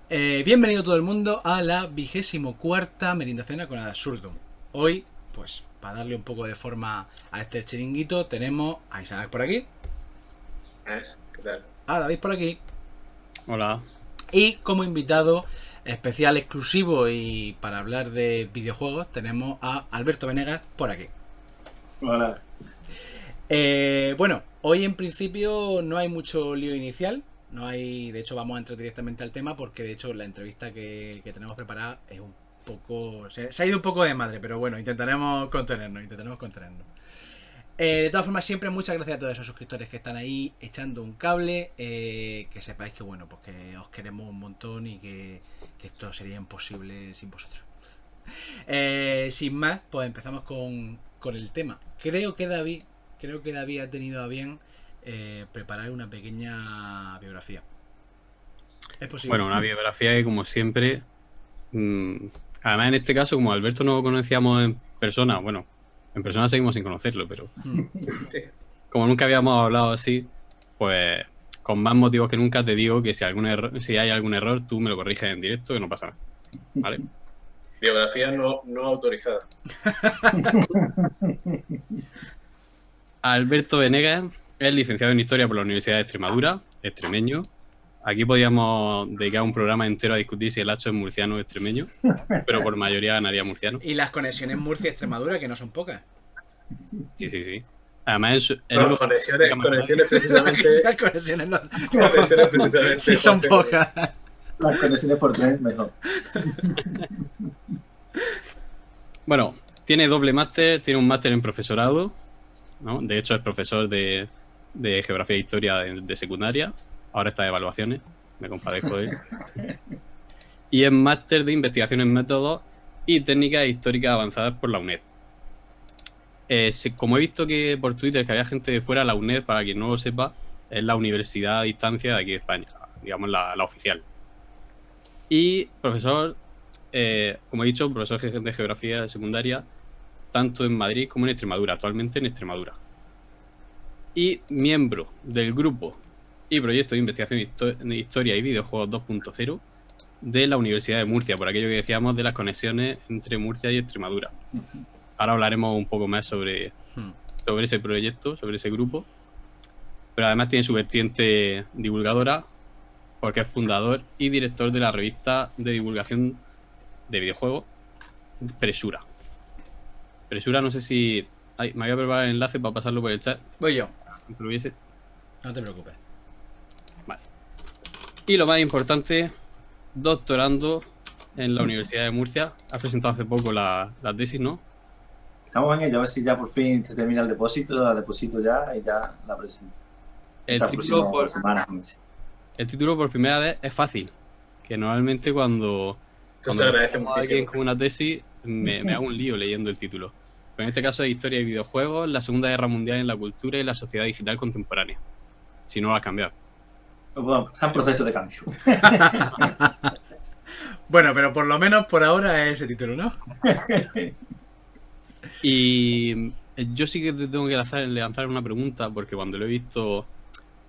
Bienvenido todo el mundo a la 24ª Merindacena con el Absurdum. Hoy, pues, para darle un poco de forma a este chiringuito, tenemos a Isaac por aquí. ¿Qué tal? A David por aquí. Hola. Y como invitado especial exclusivo y para hablar de videojuegos, tenemos a Alberto Venegas por aquí. Hola. Bueno, hoy en principio no hay mucho lío inicial. No hay, de hecho vamos a entrar directamente al tema porque de hecho la entrevista que tenemos preparada es un poco... Se ha ido un poco de madre, pero bueno, intentaremos contenernos. De todas formas, siempre muchas gracias a todos esos suscriptores que están ahí echando un cable. Que sepáis que bueno, pues que os queremos un montón y que esto sería imposible sin vosotros. Sin más, pues empezamos con el tema. Creo que David ha tenido a bien preparar una pequeña biografía. ¿Es posible? Bueno, una biografía que, como siempre, además en este caso, como Alberto no lo conocíamos en persona, bueno, en persona seguimos sin conocerlo, pero como nunca habíamos hablado así, pues con más motivos que nunca te digo que si hay algún error, tú me lo corriges en directo, que no pasa nada, ¿vale? Biografía no autorizada. Alberto Venegas es licenciado en Historia por la Universidad de Extremadura, extremeño. Aquí podíamos dedicar un programa entero a discutir si el Hacho es murciano o extremeño, pero por mayoría ganaría murciano. Y las conexiones Murcia-Extremadura, que no son pocas. Sí. Además, conexiones precisamente. Las conexiones no. Conexiones precisamente. Sí, son pocas. Las conexiones por tren, mejor. Bueno, tiene doble máster, tiene un máster en profesorado, ¿no? De hecho, es profesor de Geografía e Historia de secundaria. Ahora está de evaluaciones, me compadezco de él. Y es máster de Investigación en Métodos y Técnicas Históricas Avanzadas por la UNED. Como he visto que por Twitter que había gente de fuera, la UNED, para quien no lo sepa, es la universidad a distancia de aquí de España, digamos la oficial. Y profesor, como he dicho, profesor de Geografía de secundaria, tanto en Madrid como en Extremadura, actualmente en Extremadura. Y miembro del grupo y proyecto de investigación de historia y videojuegos 2.0 de la Universidad de Murcia, por aquello que decíamos de las conexiones entre Murcia y Extremadura. Ahora hablaremos un poco más sobre ese proyecto, sobre ese grupo. Pero además tiene su vertiente divulgadora, porque es fundador y director de la revista de divulgación de videojuegos Presura. Presura, no sé si... me voy a preparar el enlace para pasarlo por el chat. Voy yo. No te preocupes. Vale. Y lo más importante, doctorando en la Universidad de Murcia. Has presentado hace poco la tesis, ¿no? Estamos en ello, a ver si ya por fin se termina el depósito, la deposito ya y ya la presento. El título por primera vez es fácil. Que normalmente cuando se agradece muchísimo. Alguien con una tesis me hago un lío leyendo el título. Pero en este caso es Historia y Videojuegos, la Segunda Guerra Mundial en la Cultura y la Sociedad Digital Contemporánea. Si no lo has cambiado. Bueno, está en proceso de cambio. Bueno, pero por lo menos por ahora es ese título, ¿no? Y yo sí que te tengo que lanzar una pregunta, porque cuando lo he visto,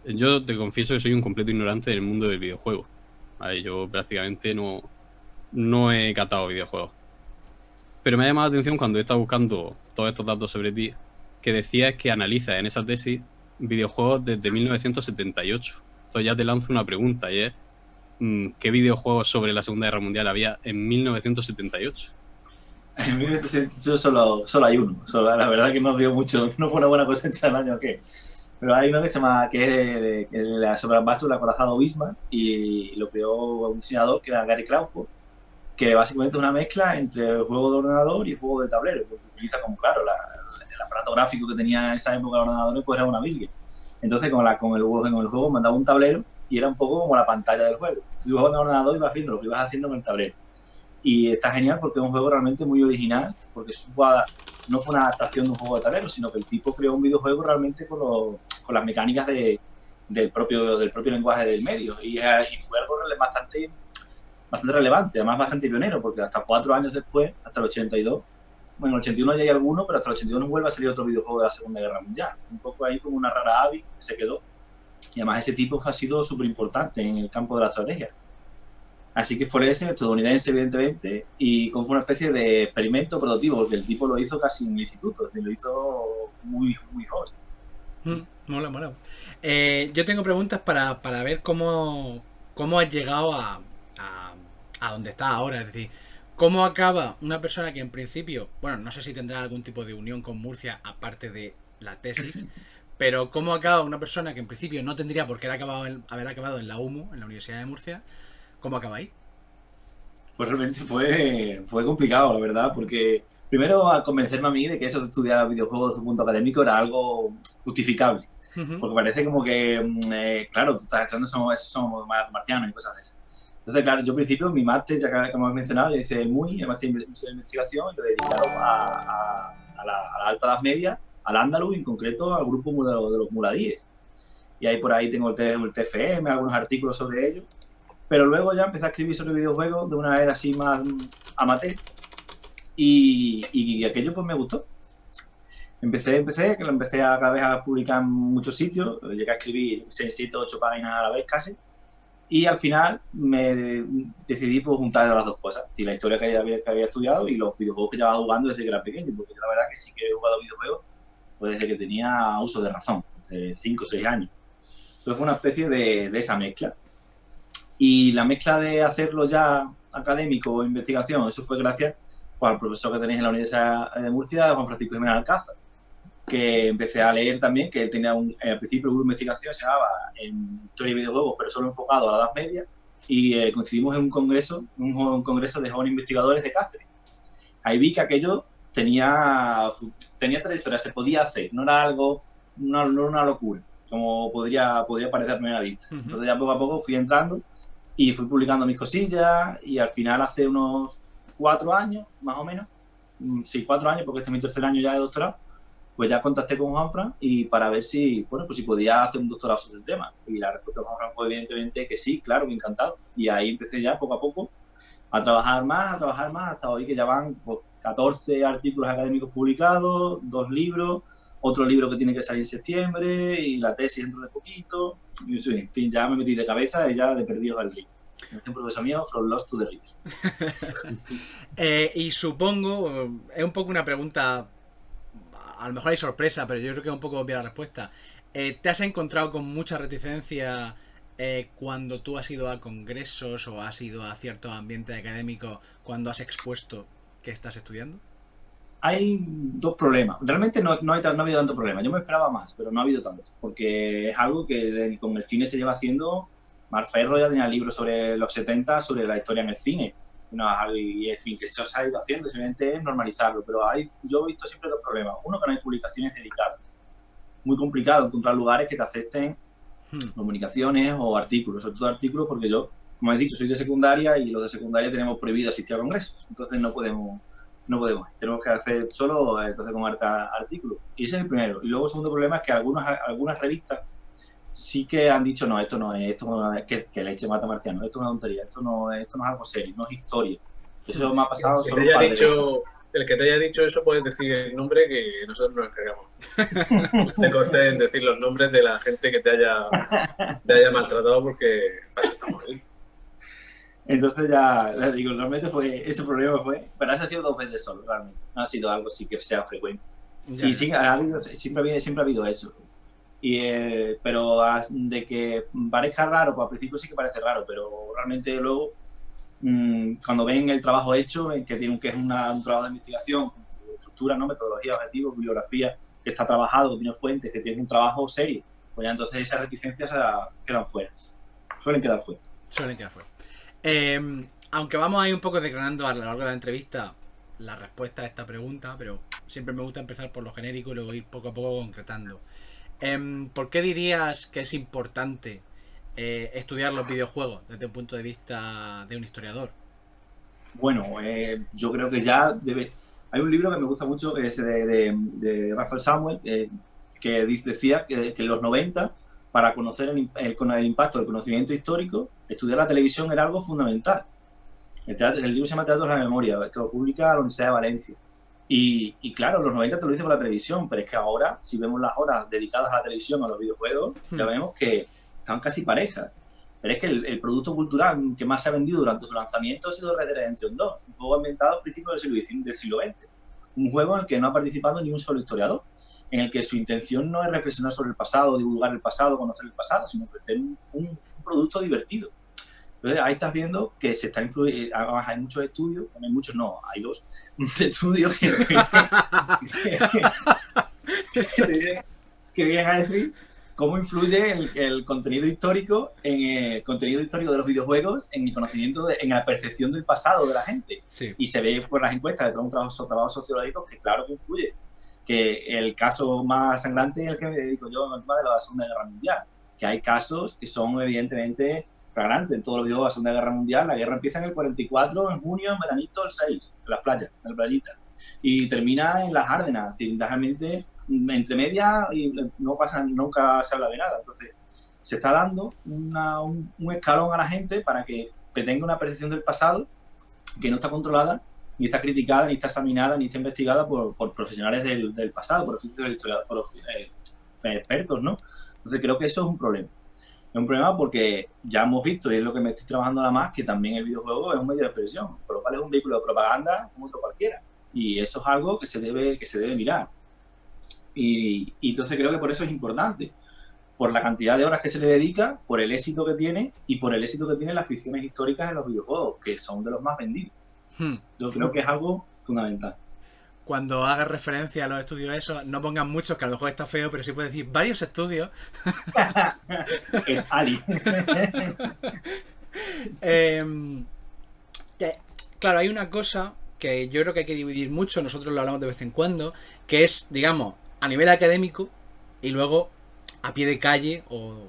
yo te confieso que soy un completo ignorante del mundo del videojuego. Vale, yo prácticamente no he catado videojuegos. Pero me ha llamado la atención cuando he estado buscando todos estos datos sobre ti, que decías que analizas en esa tesis videojuegos desde 1978. Entonces ya te lanzo una pregunta, y es ¿qué videojuegos sobre la Segunda Guerra Mundial había en 1978? En 1978 solo hay uno. La verdad que no dio mucho, no fue una buena cosecha el año que. Pero hay uno que se llama, que es sobre la base del acorazado Bismarck, y lo creó un diseñador que era Gary Crawford, que básicamente es una mezcla entre el juego de ordenador y el juego de tablero, porque utiliza como, claro, el aparato gráfico que tenía en esa época los ordenadores, pues era una biblia. Entonces con el juego mandaba un tablero y era un poco como la pantalla del juego. Tú ibas en el ordenador y vas viendo lo que ibas haciendo en el tablero. Y está genial porque es un juego realmente muy original, porque no fue una adaptación de un juego de tablero, sino que el tipo creó un videojuego realmente con las mecánicas del propio lenguaje del medio. Y fue algo bastante relevante, además bastante pionero, porque hasta 4 años después, hasta el 82, bueno, en el 81 ya hay alguno, pero hasta el 82 no vuelve a salir otro videojuego de la Segunda Guerra Mundial. Un poco ahí como una rara avis que se quedó. Y además ese tipo ha sido súper importante en el campo de la estrategia. Así que forense, estadounidense, evidentemente, y como fue una especie de experimento prototipo, porque el tipo lo hizo casi en el instituto, lo hizo muy, muy joven. Mola. Yo tengo preguntas para ver cómo has llegado a donde estás ahora. Es decir, ¿cómo acaba una persona que en principio, bueno, no sé si tendrá algún tipo de unión con Murcia aparte de la tesis, pero cómo acaba una persona que en principio no tendría por qué haber acabado en la UMU, en la Universidad de Murcia? ¿Cómo acaba ahí? Pues realmente fue complicado, la verdad, porque primero a convencerme a mí de que eso de estudiar videojuegos desde un punto académico era algo justificable. Porque parece como que, claro, tú estás echando somos marcianos y cosas de esas. Entonces, claro, yo al principio mi máster, ya que hemos mencionado, yo hice el MUI, el máster de investigación, y lo dedicado a la alta edad media, al Andaluz, en concreto al grupo de los muladíes. Y ahí por ahí tengo el TFM, algunos artículos sobre ello. Pero luego ya empecé a escribir sobre videojuegos de una manera así más amateur y aquello pues me gustó. Empecé a cada vez a publicar en muchos sitios, llegué a escribir 6, 7, 8 páginas a la vez casi, y al final me decidí pues, juntar las dos cosas, sí, la historia que había estudiado y los videojuegos que llevaba jugando desde que era pequeño, porque la verdad que sí que he jugado videojuegos pues, desde que tenía uso de razón, hace 5 o 6 años. Entonces fue una especie de esa mezcla. Y la mezcla de hacerlo ya académico o investigación, eso fue gracias pues, al profesor que tenéis en la Universidad de Murcia, Juan Francisco Jiménez Alcázar, que empecé a leer también, que él tenía al principio un grupo de investigación, se llamaba en Historia y Videojuegos, pero solo enfocado a la Edad Media, y coincidimos en un congreso de jóvenes investigadores de Cáceres. Ahí vi que aquello tenía trayectoria, se podía hacer, no era algo, no era una locura, como podría parecer a primera vista. Entonces ya poco a poco fui entrando y fui publicando mis cosillas y al final hace unos 4 años, más o menos, sí, 4 años, porque este es mi tercer año ya de doctorado, pues ya contacté con Juanfran y para ver si, bueno, pues si podía hacer un doctorado sobre el tema. Y la respuesta de Juanfran fue evidentemente que sí, claro, que encantado. Y ahí empecé ya poco a poco a trabajar más, hasta hoy que ya van pues, 14 artículos académicos publicados, 2 libros, otro libro que tiene que salir en septiembre y la tesis dentro de poquito. Y, en fin, ya me metí de cabeza y ya de perdido al río. Me decía un profesor mío, from lost to the river. Y supongo, es un poco una pregunta, a lo mejor hay sorpresa, pero yo creo que es un poco obvia la respuesta. ¿Te has encontrado con mucha reticencia cuando tú has ido a congresos o has ido a ciertos ambientes académicos cuando has expuesto que estás estudiando? Hay 2 problemas. Realmente no ha habido tanto problema. Yo me esperaba más, pero no ha habido tanto. Porque es algo que con el cine se lleva haciendo. Marc Ferro ya tenía libros sobre los 70, sobre la historia en el cine. Y en fin, que se os ha ido haciendo, simplemente es normalizarlo. Pero yo he visto siempre 2 problemas. Uno, que no hay publicaciones dedicadas. Muy complicado encontrar lugares que te acepten comunicaciones o artículos. Sobre todo artículos porque yo, como he dicho, soy de secundaria y los de secundaria tenemos prohibido asistir a congresos. Entonces no podemos, tenemos que hacer solo entonces con artículos. Y ese es el primero. Y luego el segundo problema es que algunas revistas sí que han dicho, no, esto no es que leche mata marciano, esto es una tontería, esto no es algo serio, no es historia. Eso me ha pasado solo un par de veces. El que te haya dicho eso puedes decir el nombre que nosotros nos encargamos. Te corté en decir los nombres de la gente que te haya maltratado porque para eso estamos ahí. Entonces ya les digo, realmente ese problema pero eso ha sido 2 veces solo, realmente. No ha sido algo así que sea frecuente. Ya. Y sí, siempre ha habido eso. Pero de que parezca raro, pues al principio sí que parece raro, pero realmente luego cuando ven el trabajo hecho, ven que es un trabajo de investigación con su estructura, ¿no? Metodología, objetivos, bibliografía, que está trabajado, que tiene fuentes, que tiene un trabajo serio, pues ya entonces esas reticencias quedan fuera. Suelen quedar fuera. Aunque vamos a ir un poco desgranando a lo largo de la entrevista la respuesta a esta pregunta, pero siempre me gusta empezar por lo genérico y luego ir poco a poco concretando. ¿Por qué dirías que es importante estudiar los videojuegos desde un punto de vista de un historiador? Bueno, yo creo que ya hay un libro que me gusta mucho, que es de Rafael Samuel, que decía que en los 90, para conocer el impacto del conocimiento histórico, estudiar la televisión era algo fundamental. El libro se llama Teatro de la Memoria, esto lo publica la Universidad de Valencia. Y claro, en los 90 te lo dice con la televisión, pero es que ahora, si vemos las horas dedicadas a la televisión, a los videojuegos, ya vemos que están casi parejas. Pero es que el producto cultural que más se ha vendido durante su lanzamiento ha sido Red Dead Redemption 2, un juego ambientado a principios del siglo XX. Un juego en el que no ha participado ni un solo historiador, en el que su intención no es reflexionar sobre el pasado, divulgar el pasado, conocer el pasado, sino ofrecer un producto divertido. Entonces ahí estás viendo que se está influyendo, hay muchos estudios, hay muchos no, hay 2 estudios que vienen a decir cómo influye el contenido histórico en el contenido histórico de los videojuegos en el conocimiento, en la percepción del pasado de la gente. Sí. Y se ve por las encuestas de todos los trabajos sociológicos que claro que influye. Que el caso más sangrante es el que me dedico yo en el tema de la Segunda Guerra Mundial. Que hay casos que son evidentemente flagrantes. En todos los videojuegos de la Segunda Guerra Mundial, la guerra empieza en el 44, en junio, en veranito, el 6, en las playas, en la playita. Y termina en las Ardenas. Es decir, realmente entre medias y no pasa, nunca se habla de nada. Entonces, se está dando un escalón a la gente para que tenga una percepción del pasado que no está controlada, ni está criticada, ni está examinada, ni está investigada por profesionales del pasado, por oficios del historiador, por expertos, ¿no? Entonces, creo que eso es un problema. Es un problema porque ya hemos visto, y es lo que me estoy trabajando nada más, que también el videojuego es un medio de expresión, por lo cual es un vehículo de propaganda como otro cualquiera. Y eso es algo que se debe mirar. Y entonces creo que por eso es importante, por la cantidad de horas que se le dedica, por el éxito que tiene y por el éxito que tienen las ficciones históricas en los videojuegos, que son de los más vendidos. Yo creo que es algo fundamental. Cuando hagas referencia a los estudios esos, no pongan muchos, que a lo mejor está feo, pero sí puedes decir varios estudios. Es Ali. Claro, hay una cosa que yo creo que hay que dividir mucho, nosotros lo hablamos de vez en cuando, que es, digamos, a nivel académico y luego a pie de calle o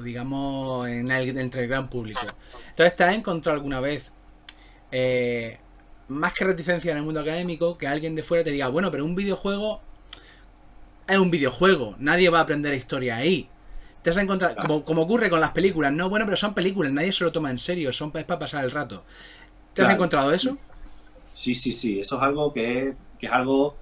digamos entre el gran público. Entonces, ¿te has encontrado alguna vez más que reticencia en el mundo académico que alguien de fuera te diga, bueno, pero un videojuego es un videojuego, nadie va a aprender historia ahí? Te has encontrado, como ocurre con las películas, no, bueno, pero son películas, nadie se lo toma en serio, es para pasar el rato. ¿Te has encontrado eso? Sí, eso es algo que es algo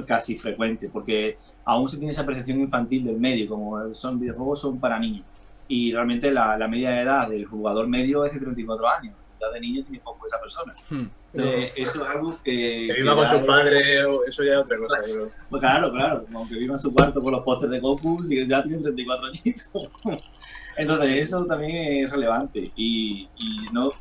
casi frecuente, porque aún se tiene esa percepción infantil del medio, como son videojuegos, son para niños, y realmente la media de edad del jugador medio es de 34 años, la edad de niño tiene poco esa persona. Eso es algo que viva con sus padres, eso ya es otra cosa. Pero... Pues claro, aunque viva en su cuarto con los pósters de Goku, y ya tiene 34 añitos. Entonces eso también es relevante, y no...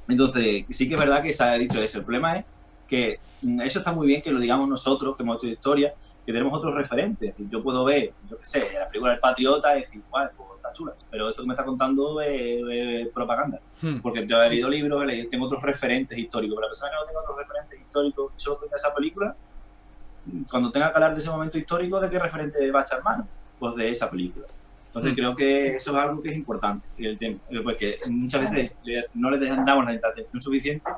Entonces, sí que es verdad que se ha dicho eso. El problema es que eso está muy bien que lo digamos nosotros, que hemos hecho historia, que tenemos otros referentes. Es decir, yo puedo ver, yo qué sé, la película del Patriota y decir, guau, pues está chula. Pero esto que me está contando es propaganda. Porque yo he leído libros, tengo otros referentes históricos. Pero la persona que no tenga otros referentes históricos y solo tenga esa película, cuando tenga que hablar de ese momento histórico, ¿de qué referente va a echar mano? Pues de esa película. Entonces creo que eso es algo que es importante, el tema, porque muchas veces no le damos la atención suficiente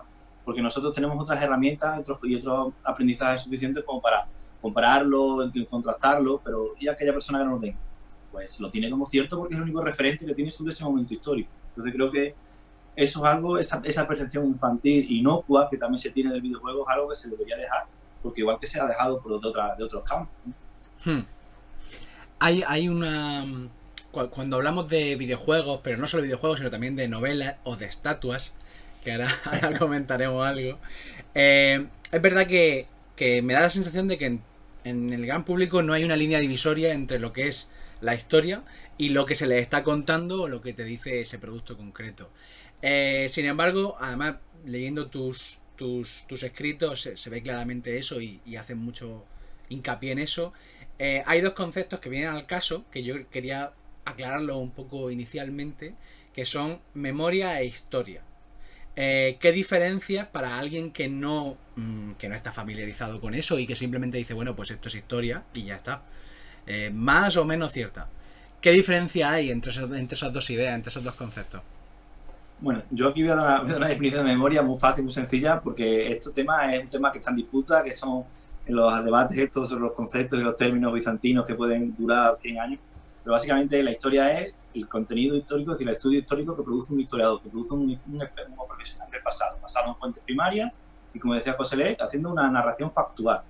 porque nosotros tenemos otras herramientas y otros aprendizajes suficientes como para compararlo, contrastarlo, pero ¿y aquella persona que no lo tenga? Pues lo tiene como cierto porque es el único referente que tiene sobre ese momento histórico. Entonces creo que eso es algo, esa percepción infantil inocua que también se tiene del videojuego es algo que se debería dejar, porque igual que se ha dejado por de otros campos, ¿no? Hay una... Cuando hablamos de videojuegos, pero no solo videojuegos, sino también de novelas o de estatuas, que ahora comentaremos algo, es verdad que me da la sensación de que en el gran público no hay una línea divisoria entre lo que es la historia y lo que se le está contando o lo que te dice ese producto concreto. Sin embargo, además, leyendo tus escritos, se ve claramente eso y hacen mucho hincapié en eso. Hay dos conceptos que vienen al caso, que yo quería aclararlo un poco inicialmente, que son memoria e historia. ¿Qué diferencias para alguien que no está familiarizado con eso y que simplemente dice, bueno, pues esto es historia y ya está? Más o menos cierta. ¿Qué diferencia hay entre esas dos ideas, entre esos dos conceptos? Bueno, yo aquí voy a dar una definición de memoria muy fácil, muy sencilla, porque este tema es un tema que está en disputa, que son en los debates estos sobre los conceptos y los términos bizantinos que pueden durar 100 años. Pero básicamente la historia es el contenido histórico, es decir, el estudio histórico que produce un historiador, que produce un profesional del pasado, basado en fuentes primarias y, como decía José Lé, haciendo una narración factual.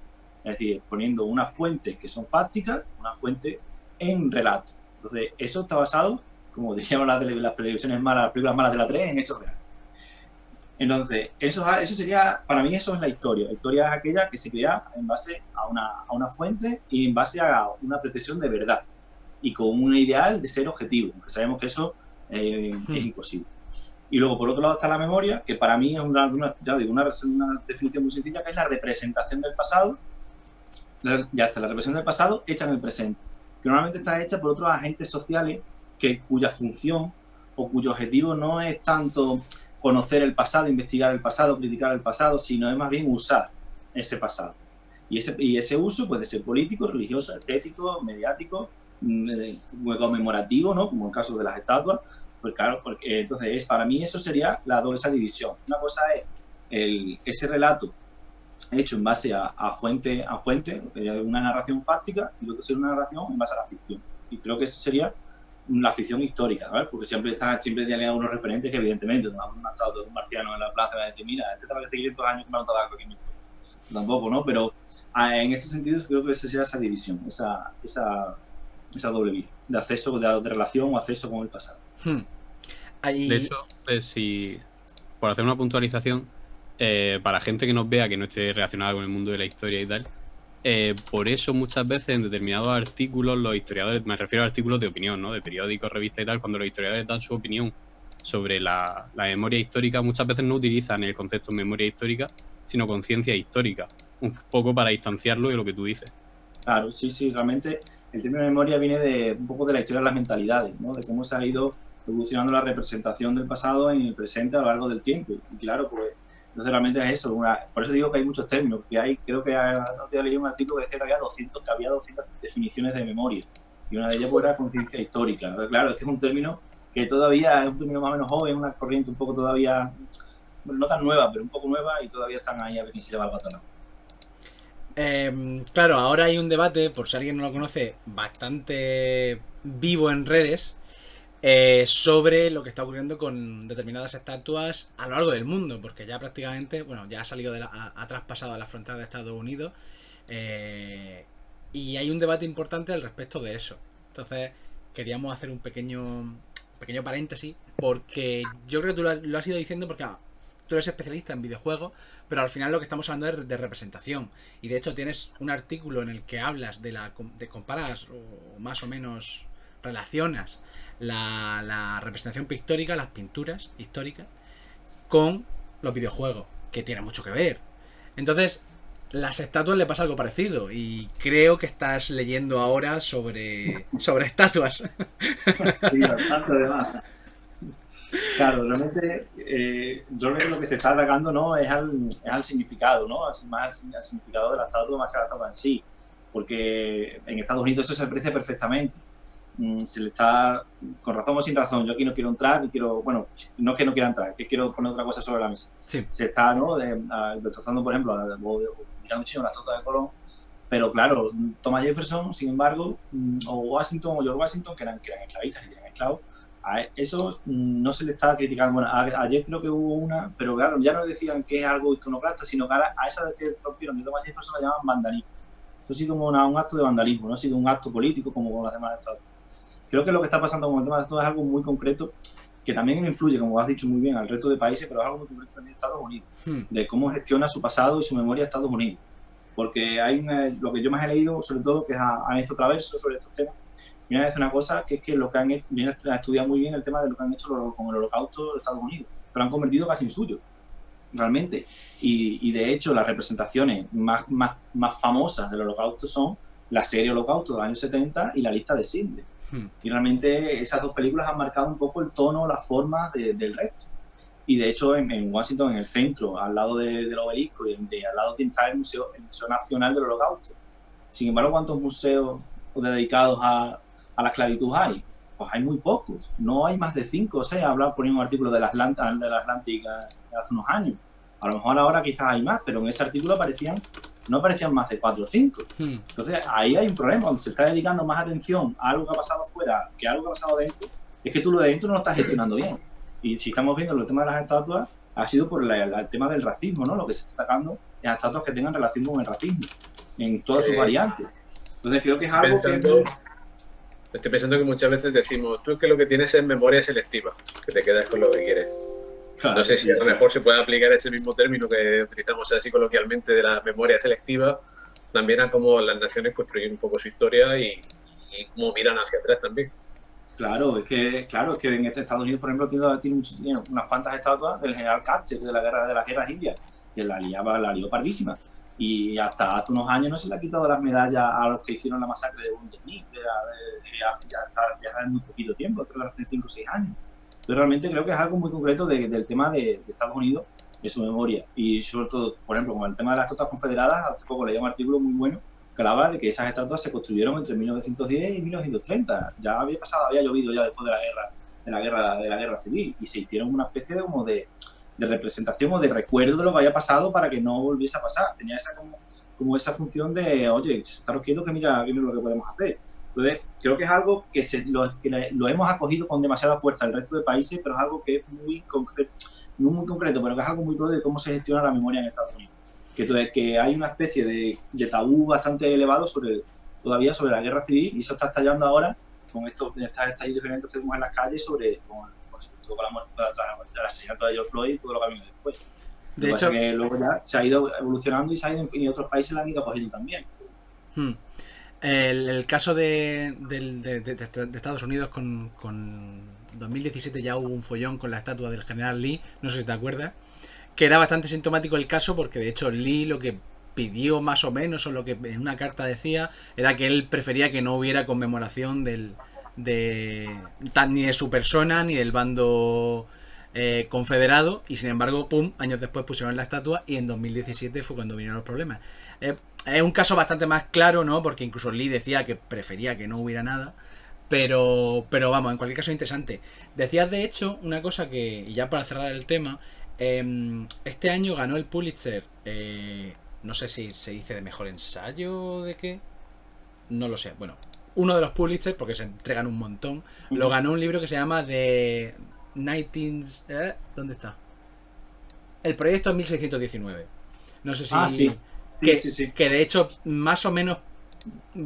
Es decir, poniendo unas fuentes que son fácticas, una fuente en relato. Entonces, eso está basado como diríamos las televisiones malas, las películas malas de la 3, en hechos reales. Entonces, eso sería, para mí eso es la historia. La historia es aquella que se crea en base a una fuente y en base a una pretensión de verdad y con un ideal de ser objetivo, aunque sabemos que eso es imposible. Y luego, por otro lado, está la memoria, que para mí es una definición muy sencilla, que es la representación del pasado. Ya está, la representación del pasado hecha en el presente, que normalmente está hecha por otros agentes sociales cuya función o cuyo objetivo no es tanto conocer el pasado, investigar el pasado, criticar el pasado, sino es más bien usar ese pasado. Y ese uso puede ser político, religioso, estético, mediático, conmemorativo, ¿no? Como en el caso de las estatuas. Pues claro, porque, entonces para mí eso sería esa división. Una cosa es ese relato hecho en base a fuente, una narración fáctica, y lo que sería una narración en base a la ficción. Y creo que eso sería la ficción histórica, ¿vale? Porque siempre tiene unos referentes que evidentemente no han estado todos un marciano en la plaza y decir, mira, este trabaja 500 años que me ha tabaco aquí mismo. Tampoco, ¿no? Pero en ese sentido creo que esa sería esa división, esa doble vía de acceso, de relación o acceso con el pasado. De hecho, por hacer una puntualización, para gente que nos vea que no esté relacionada con el mundo de la historia y tal, por eso muchas veces en determinados artículos los historiadores, me refiero a artículos de opinión, ¿no? De periódicos, revistas y tal, cuando los historiadores dan su opinión sobre la memoria histórica, muchas veces no utilizan el concepto de memoria histórica, sino conciencia histórica, un poco para distanciarlo de lo que tú dices. Claro, sí, realmente el término de memoria viene un poco de la historia de las mentalidades, ¿no? De cómo se ha ido evolucionando la representación del pasado en el presente a lo largo del tiempo. Y claro, pues entonces realmente es eso. Por eso digo que hay muchos términos. Creo que leí un artículo que decía que había 200 definiciones de memoria. Y una de ellas era conciencia histórica. Pero claro, es que es un término que todavía es un término más o menos joven, una corriente un poco todavía, no tan nueva, pero un poco nueva, y todavía están ahí a ver quién se lleva el batón. Claro, ahora hay un debate, por si alguien no lo conoce, bastante vivo en redes, sobre lo que está ocurriendo con determinadas estatuas a lo largo del mundo, porque ya prácticamente, bueno, ya ha salido ha traspasado a la frontera de Estados Unidos, y hay un debate importante al respecto de eso. Entonces queríamos hacer un pequeño paréntesis, porque yo creo que tú lo has ido diciendo porque tú eres especialista en videojuegos, pero al final lo que estamos hablando es de representación. Y de hecho tienes un artículo en el que hablas de comparas o más o menos relacionas la representación pictórica, las pinturas históricas, con los videojuegos, que tiene mucho que ver. Entonces, las estatuas le pasa algo parecido, y creo que estás leyendo ahora sobre estatuas. Sí, bastante además. Claro, realmente lo que se está atacando, ¿no? es al significado, ¿no? Más al significado de la estatua más que la estatua en sí, porque en Estados Unidos eso se aprecia perfectamente. Se le está, con razón o sin razón, yo aquí no quiero entrar, bueno, no es que no quiera entrar, es que quiero poner otra cosa sobre la mesa. Sí. Se está, ¿no? Destrozando, por ejemplo, mirando muchísimo la estatua de Colón, pero claro, Thomas Jefferson, sin embargo, o Washington o George Washington, que eran esclavistas y eran esclavos, a eso no se le está criticando. Bueno, ayer creo que hubo una, pero claro, ya no decían que es algo iconoclasta, sino que a esa que rompieron de Thomas Jefferson la llaman vandalismo. Esto ha sido como un acto de vandalismo, no ha sido un acto político como con las demás estatuas. Creo que lo que está pasando con el tema de esto es algo muy concreto, que también influye, como has dicho muy bien, al resto de países, pero es algo muy concreto también de Estados Unidos, de cómo gestiona su pasado y su memoria Estados Unidos. Porque lo que yo más he leído, sobre todo, que es a Enzo Traverso sobre estos temas, viene a decir una cosa, que es que lo que han hecho, viene a estudiar muy bien el tema de lo que han hecho con el Holocausto de Estados Unidos, que lo han convertido casi en suyo, realmente. Y de hecho, las representaciones más famosas del Holocausto son la serie Holocausto de los años 70 y la lista de Schindler. Y realmente esas dos películas han marcado un poco el tono, la forma del resto. Y de hecho en Washington, en el centro, al lado del obelisco, y al lado está el Museo Nacional del Holocausto. Sin embargo, ¿cuántos museos dedicados a la esclavitud hay? Pues hay muy pocos. No hay más de 5 o 6. Ponía un artículo de la Atlántica hace unos años. A lo mejor ahora quizás hay más, pero en ese artículo no aparecían más de 4 o 5. Entonces ahí hay un problema, donde se está dedicando más atención a algo que ha pasado fuera que a algo que ha pasado dentro. Es que tú lo de dentro no lo estás gestionando bien. Y si estamos viendo el tema de las estatuas, ha sido por el tema del racismo, ¿no? Lo que se está atacando es a estatuas que tengan relación con el racismo, en todas sus variantes. Entonces creo que es algo Estoy pensando que muchas veces decimos, tú es que lo que tienes es memoria selectiva, que te quedas con lo que quieres. Claro, No sé si a lo mejor se puede aplicar ese mismo término que utilizamos así coloquialmente de la memoria selectiva también a cómo las naciones construyen un poco su historia y cómo miran hacia atrás también. Claro, es que en Estados Unidos, por ejemplo, tiene unas cuantas estatuas del general Custer de las guerras indias, que la lió pardísima. Y hasta hace unos años no se le ha quitado las medallas a los que hicieron la masacre de Wounded Knee, hace ya muy poquito tiempo, creo que hace 5 o 6 años. Yo realmente creo que es algo muy concreto del tema de Estados Unidos, de su memoria. Y sobre todo, por ejemplo, con el tema de las estatuas confederadas, hace poco leí un artículo muy bueno que hablaba de que esas estatuas se construyeron entre 1910 y 1930. Ya había llovido ya después de la guerra civil, y se hicieron una especie de representación o de recuerdo de lo que había pasado para que no volviese a pasar. Tenía esa como esa función de, oye, estaros quietos que mira lo que podemos hacer. Entonces, creo que es algo que lo hemos acogido con demasiada fuerza el resto de países, pero es algo que es muy concreto, no muy concreto, pero que es algo muy propio de cómo se gestiona la memoria en Estados Unidos. Que hay una especie de tabú bastante elevado todavía sobre la guerra civil, y eso está estallando ahora con estas estallidos violentos que vemos en las calles sobre todo con la muerte del asesinato de George Floyd y todo lo que ha venido después. De hecho, que luego ya se ha ido evolucionando y otros países la han ido cogiendo también. El caso de Estados Unidos con 2017 ya hubo un follón con la estatua del general Lee, no sé si te acuerdas, que era bastante sintomático el caso, porque de hecho Lee lo que pidió más o menos, o lo que en una carta decía, era que él prefería que no hubiera conmemoración ni de su persona ni del bando confederado, y sin embargo, años después pusieron la estatua, y en 2017 fue cuando vinieron los problemas. Es un caso bastante más claro, ¿no? Porque incluso Lee decía que prefería que no hubiera nada. Pero vamos, en cualquier caso interesante. Decías de hecho una cosa que, y ya para cerrar el tema, este año ganó el Pulitzer, no sé si se dice de mejor ensayo o de qué, no lo sé, bueno, uno de los Pulitzer, porque se entregan un montón, lo ganó un libro que se llama The 19... ¿dónde está? El proyecto en 1619. No sé si... Sí. Que de hecho, más o menos,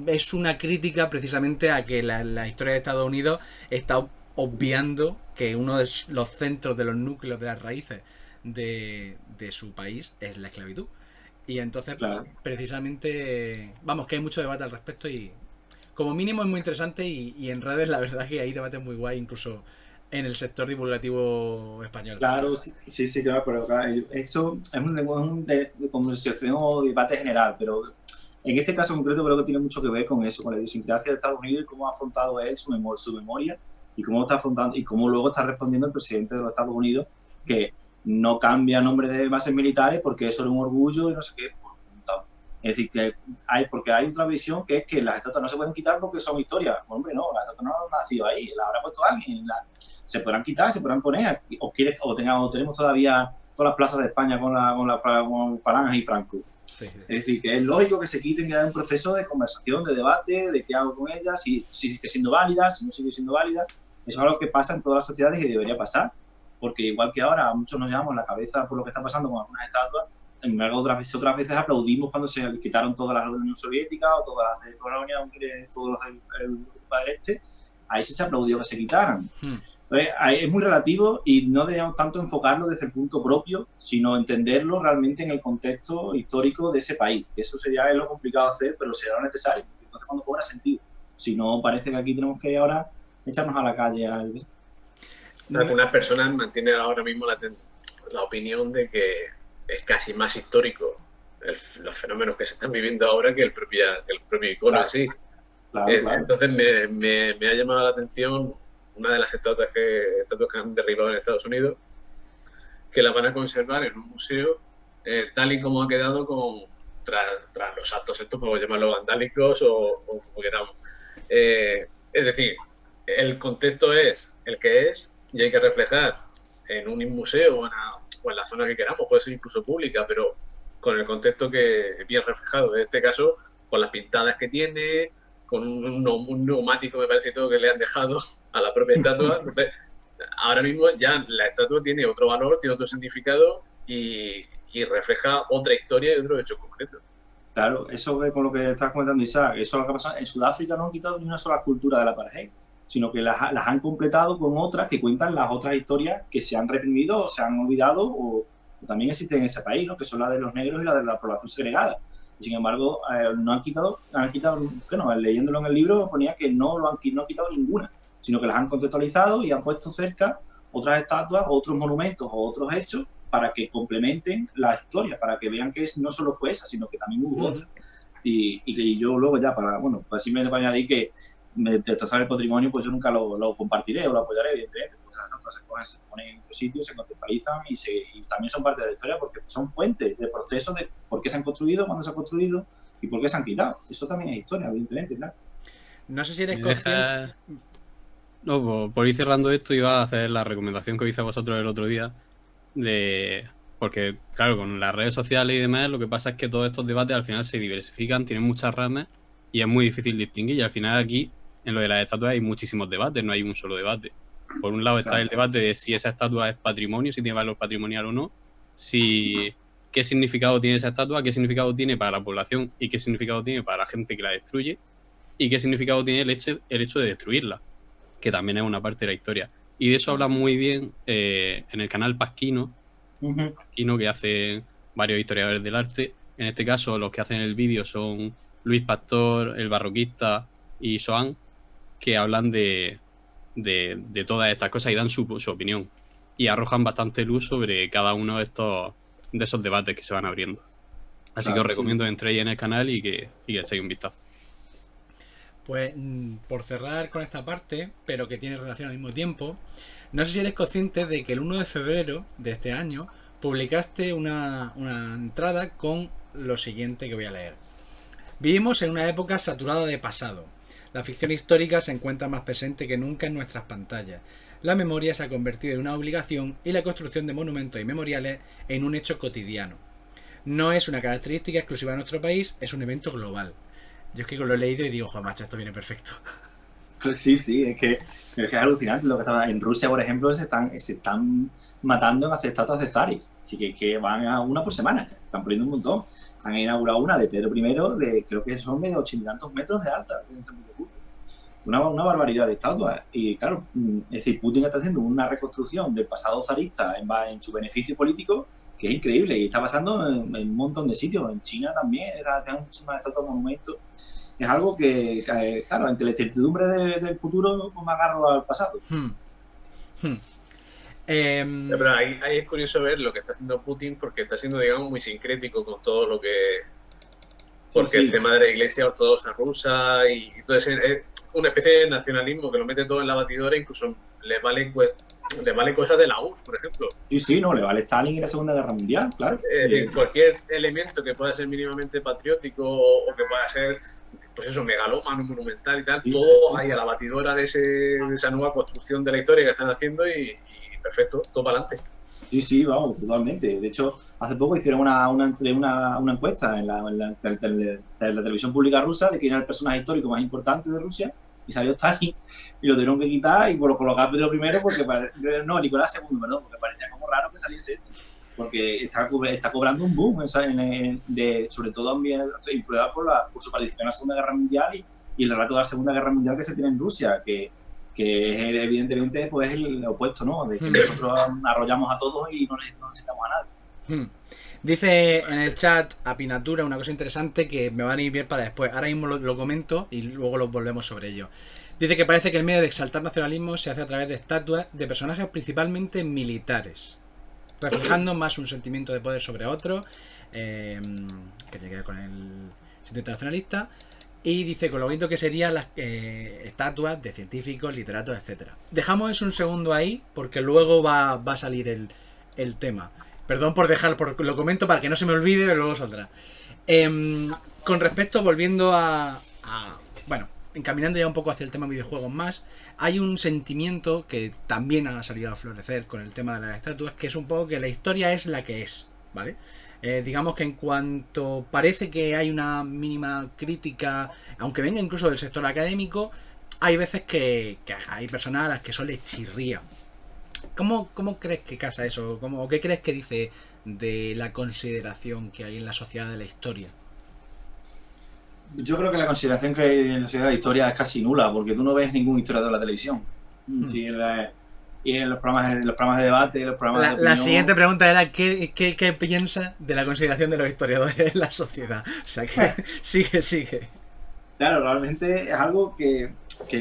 es una crítica precisamente a que la historia de Estados Unidos está obviando que uno de los centros, de los núcleos, de las raíces de su país es la esclavitud. Y entonces, claro, precisamente, vamos, que hay mucho debate al respecto, y como mínimo es muy interesante, y en redes la verdad que hay debates muy guay, incluso en el sector divulgativo español. Claro, sí, claro, pero claro, eso es un conversación o debate general, pero en este caso concreto creo que tiene mucho que ver con eso, con la idiosincrasia de Estados Unidos y cómo ha afrontado él su memoria, y cómo está afrontando y cómo luego está respondiendo el presidente de los Estados Unidos, que no cambia nombre de bases militares porque eso es un orgullo y no sé qué. Es decir, porque hay otra visión que es que las estatuas no se pueden quitar porque son historia. Hombre, no, las estatuas no han nacido ahí, las habrá puesto alguien. Se podrán quitar, se podrán poner, o tenemos todavía todas las plazas de España con Falange y Franco. Sí. Es decir, que es lógico que se quiten, que haya un proceso de conversación, de debate, de qué hago con ellas, si sigue siendo válida, si no sigue siendo válida. Eso es algo que pasa en todas las sociedades y debería pasar, porque igual que ahora muchos nos llevamos la cabeza por lo que está pasando con algunas estatuas, en embargo otras veces aplaudimos cuando se quitaron todas las de la Unión Soviética o todas las de Polonia, todos los del Europa del Este. Ahí se aplaudió que se quitaran. Entonces, es muy relativo, y no deberíamos tanto enfocarlo desde el punto propio, sino entenderlo realmente en el contexto histórico de ese país. Eso sería lo complicado de hacer, pero será necesario. Entonces, cuando cobra sentido. Si no, parece que aquí tenemos que ahora echarnos a la calle. Algunas personas mantienen ahora mismo la opinión de que es casi más histórico los fenómenos que se están viviendo ahora que el propio icono en sí. Claro. Entonces, me ha llamado la atención una de las estatuas que han derribado en Estados Unidos, que la van a conservar en un museo tal y como ha quedado tras los actos estos, podemos llamarlos vandálicos o como queramos. Es decir, el contexto es el que es, y hay que reflejar en un museo o en la zona que queramos, puede ser incluso pública, pero con el contexto que es bien reflejado. En este caso, con las pintadas que tiene, con un neumático, me parece todo, que le han dejado a la propia estatua. Entonces, ahora mismo ya la estatua tiene otro valor, tiene otro significado, y refleja otra historia y otro hecho concreto. Claro, eso con lo que estás comentando, Isaac, eso es lo que pasa. En Sudáfrica no han quitado ni una sola cultura del apartheid, sino que las han completado con otras que cuentan las otras historias que se han reprimido o se han olvidado o también existen en ese país, ¿no? Que son las de los negros y las de la población segregada. Y sin embargo, no han quitado, bueno, leyéndolo en el libro ponía que no han quitado ninguna, sino que las han contextualizado y han puesto cerca otras estatuas, otros monumentos o otros hechos para que complementen la historia, para que vean que no solo fue esa, sino que también hubo otra. Y yo luego ya, simplemente para añadir que destrozar el patrimonio, pues yo nunca lo compartiré o lo apoyaré, evidentemente. Pues las estatuas se ponen en otro sitio, se contextualizan y también son parte de la historia porque son fuentes de procesos de por qué se han construido, cuándo se han construido y por qué se han quitado. Eso también es historia, evidentemente, claro. No sé si eres consciente... No, por ir cerrando esto, iba a hacer la recomendación que os hice a vosotros el otro día. Porque, claro, con las redes sociales y demás, lo que pasa es que todos estos debates al final se diversifican, tienen muchas ramas y es muy difícil distinguir. Y al final aquí, en lo de las estatuas, hay muchísimos debates, no hay un solo debate. Por un lado está el debate de si esa estatua es patrimonio, si tiene valor patrimonial o no, qué significado tiene esa estatua, qué significado tiene para la población y qué significado tiene para la gente que la destruye y qué significado tiene el hecho de destruirla, que también es una parte de la historia. Y de eso habla muy bien en el canal Pasquino, que hace varios historiadores del arte. En este caso, los que hacen el vídeo son Luis Pastor, el barroquista y Soan, que hablan de todas estas cosas y dan su opinión. Y arrojan bastante luz sobre cada uno de esos debates que se van abriendo. Así que os recomiendo que entréis en el canal y que echéis un vistazo. Pues por cerrar con esta parte, pero que tiene relación al mismo tiempo, no sé si eres consciente de que el 1 de febrero de este año publicaste una entrada con lo siguiente que voy a leer. Vivimos en una época saturada de pasado. La ficción histórica se encuentra más presente que nunca en nuestras pantallas. La memoria se ha convertido en una obligación y la construcción de monumentos y memoriales en un hecho cotidiano. No es una característica exclusiva de nuestro país, es un evento global. Yo es que lo he leído y digo, joder, macho, esto viene perfecto. Sí, es que es alucinante lo que está en Rusia, por ejemplo, se están matando en hacer estatuas de zares, así que van a una por semana, se están poniendo un montón. Han inaugurado una de Pedro I, creo que son de 80 y tantos metros de alta. Una barbaridad de estatuas. Y claro, es decir, Putin está haciendo una reconstrucción del pasado zarista en su beneficio político, que es increíble, y está pasando en un montón de sitios. En China también, hacen muchísimas estatuas, monumentos. Es algo que, claro, ante la incertidumbre del futuro, pues me agarro al pasado. Pero ahí es curioso ver lo que está haciendo Putin, porque está siendo, digamos, muy sincrético con todo lo que... Porque el tema de la iglesia ortodoxa rusa y todo ese, es una especie de nacionalismo que lo mete todo en la batidora, incluso le vale cosas de la URSS, por ejemplo. Sí, no, le vale Stalin y la Segunda Guerra Mundial, claro. Cualquier elemento que pueda ser mínimamente patriótico o que pueda ser, pues eso, megalómano, monumental y tal, todo ahí a la batidora de esa nueva construcción de la historia que están haciendo y perfecto, todo para adelante. Sí, vamos, totalmente. De hecho, hace poco hicieron una encuesta en la televisión pública rusa de quién era el personaje histórico más importante de Rusia y salió Stalin y lo tuvieron que quitar y por lo colocar Pedro I Nicolás II, perdón, porque parecía como raro que saliese esto, porque está cobrando un boom, sobre todo influida por su participación en la Segunda Guerra Mundial y el relato de la Segunda Guerra Mundial que se tiene en Rusia, que evidentemente pues es el opuesto, ¿no? De que nosotros arrollamos a todos y no necesitamos a nadie. Dice en el chat Apinatura una cosa interesante que me va a ir bien para después. Ahora mismo lo comento y luego lo volvemos sobre ello. Dice que parece que el medio de exaltar nacionalismo se hace a través de estatuas de personajes principalmente militares, reflejando más un sentimiento de poder sobre otro, que tiene que ver con el sentimiento nacionalista. Y dice con lo bonito que serían las estatuas de científicos, literatos, etcétera. Dejamos eso un segundo ahí, porque luego va a salir el tema. Perdón por lo comento para que no se me olvide, pero luego saldrá. Con respecto, volviendo bueno, encaminando ya un poco hacia el tema videojuegos más, hay un sentimiento que también ha salido a florecer con el tema de las estatuas, que es un poco que la historia es la que es, ¿vale? Digamos que en cuanto parece que hay una mínima crítica, aunque venga incluso del sector académico, hay veces que hay personas a las que eso les chirría. ¿Cómo crees que casa eso? ¿O qué crees que dice de la consideración que hay en la sociedad de la historia? Yo creo que la consideración que hay en la sociedad de la historia es casi nula, porque tú no ves ningún historiador en la televisión. Sí, y en los programas de debate, los programas de opinión. La siguiente pregunta era ¿qué piensa de la consideración de los historiadores en la sociedad? O sea que sigue. Claro, realmente es algo que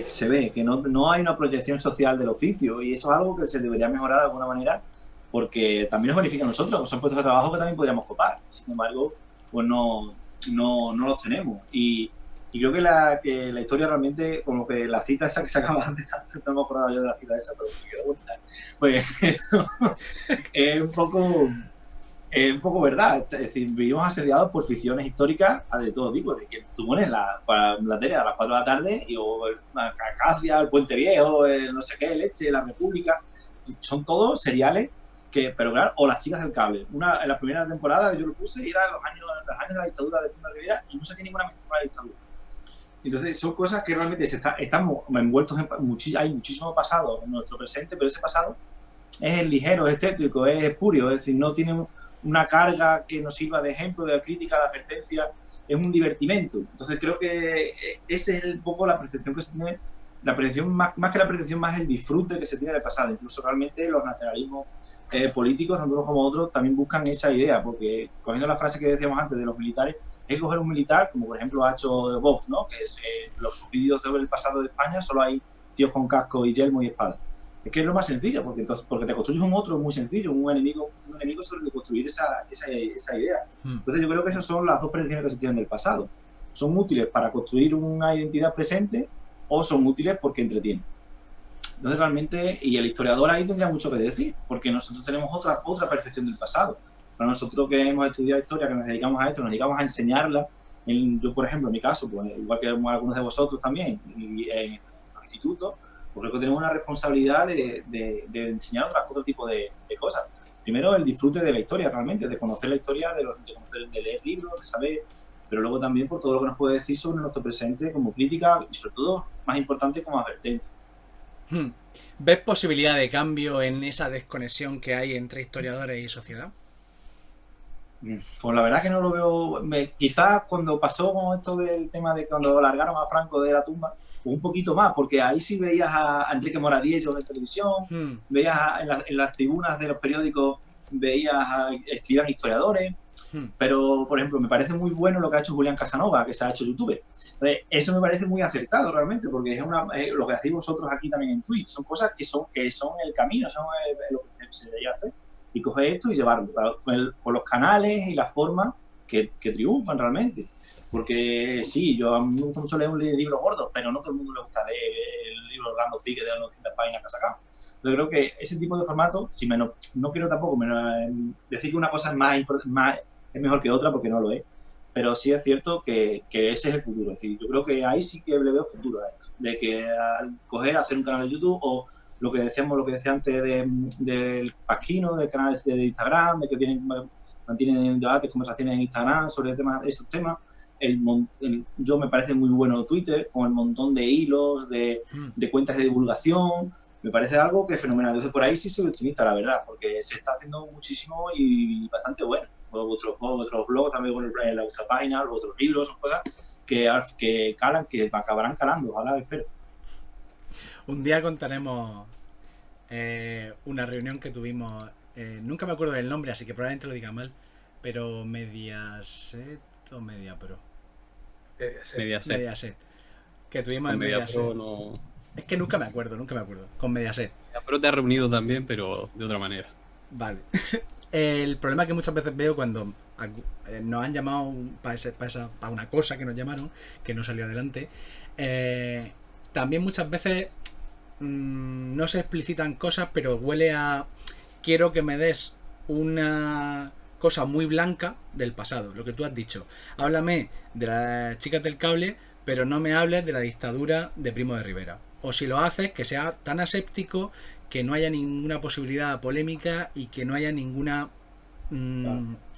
se ve, que no hay una proyección social del oficio, y eso es algo que se debería mejorar de alguna manera, porque también nos beneficia a nosotros, que son puestos de trabajo que también podríamos copar. Sin embargo, pues no los tenemos. Y creo que la historia realmente, como que la cita esa que se acaba antes, no me acordaba yo de la cita esa, pero me quedo buena. Pues es un poco verdad. Es decir, vivimos asediados por ficciones históricas de todo tipo, de que tú pones para la tele a las 4 de la tarde y o la Acacia, el Puente Viejo, el no sé qué, Leche, la República, son todos seriales pero claro, o Las Chicas del Cable. En la primera temporada yo lo puse y era los años de la dictadura de Primo de Rivera y no se tiene ninguna mención a la dictadura. Entonces son cosas que realmente estamos envueltos hay muchísimo pasado en nuestro presente, pero ese pasado es ligero, es tétrico, es espurio, es decir, no tiene una carga que nos sirva de ejemplo, de crítica, de advertencia, es un divertimento. Entonces creo que ese es un poco la percepción que se tiene, la percepción más que la percepción, más el disfrute que se tiene del pasado. Incluso realmente los nacionalismos políticos, tanto unos como otros, también buscan esa idea, porque cogiendo la frase que decíamos antes de los militares, es coger un militar, como por ejemplo ha hecho Vox, ¿no? Que es los subvídeos sobre el pasado de España, solo hay tíos con casco y yelmo y espada. Es que es lo más sencillo, porque te construyes un otro muy sencillo, un enemigo sobre el que construir esa idea. Entonces yo creo que esas son las dos predicciones que se tienen del pasado. Son útiles para construir una identidad presente o son útiles porque entretienen. Entonces realmente, y el historiador ahí tendría mucho que decir, porque nosotros tenemos otra percepción del pasado. Para nosotros que hemos estudiado historia, que nos dedicamos a esto, nos dedicamos a enseñarla. Yo, por ejemplo, en mi caso, pues, igual que algunos de vosotros también, en los institutos, pues creo que tenemos una responsabilidad de enseñar otro tipo de cosas. Primero, el disfrute de la historia, realmente, de conocer la historia, de leer libros, de saber, pero luego también por todo lo que nos puede decir sobre nuestro presente como crítica y sobre todo, más importante, como advertencia. ¿Ves posibilidad de cambio en esa desconexión que hay entre historiadores y sociedad? Pues la verdad que no lo veo. Quizás cuando pasó con esto del tema de cuando largaron a Franco de la tumba, un poquito más, porque ahí sí veías a Enrique Moradiello de televisión, veías en las tribunas de los periódicos, escribían historiadores. Pero, por ejemplo, me parece muy bueno lo que ha hecho Julián Casanova, que se ha hecho youtuber. Eso me parece muy acertado realmente, porque es lo que hacéis vosotros aquí también en Twitch. Son cosas que son el camino, son lo que se debería hacer. Y coger esto y llevarlo por los canales y las formas que triunfan realmente. Porque sí, a mí me gusta mucho leer un libro gordo, pero no todo el mundo le gusta leer el libro Orlando Figue de 900 páginas que ha sacado. Yo creo que ese tipo de formato, no quiero tampoco decir que una cosa es mejor que otra, porque no lo es, pero sí es cierto que ese es el futuro. Es decir, yo creo que ahí sí que le veo futuro a esto, de que al hacer un canal de YouTube, o lo que decía antes del Pasquino, del canal de Instagram, de que mantienen debates, conversaciones en Instagram sobre esos temas. Yo me parece muy bueno Twitter, con el montón de hilos, de cuentas de divulgación. Me parece algo que es fenomenal. Entonces por ahí sí soy optimista, la verdad, porque se está haciendo muchísimo y bastante bueno. Vuestros blogs también, en vuestra página, vuestros libros, son cosas que calan, que acabarán calando, ojalá, espero. Un día contaremos una reunión que tuvimos, nunca me acuerdo del nombre, así que probablemente lo diga mal, pero Mediaset o MediaPro. Mediaset. Que tuvimos en Mediaset. No... Es que nunca me acuerdo, con Mediaset. MediaPro te ha reunido también, pero de otra manera. Vale. El problema que muchas veces veo cuando nos han llamado para una cosa que nos llamaron, que no salió adelante, también muchas veces no se explicitan cosas, pero huele a quiero que me des una cosa muy blanca del pasado, lo que tú has dicho. Háblame de las Chicas del Cable, pero no me hables de la dictadura de Primo de Rivera. O si lo haces, que sea tan aséptico que no haya ninguna posibilidad polémica y que no haya ninguna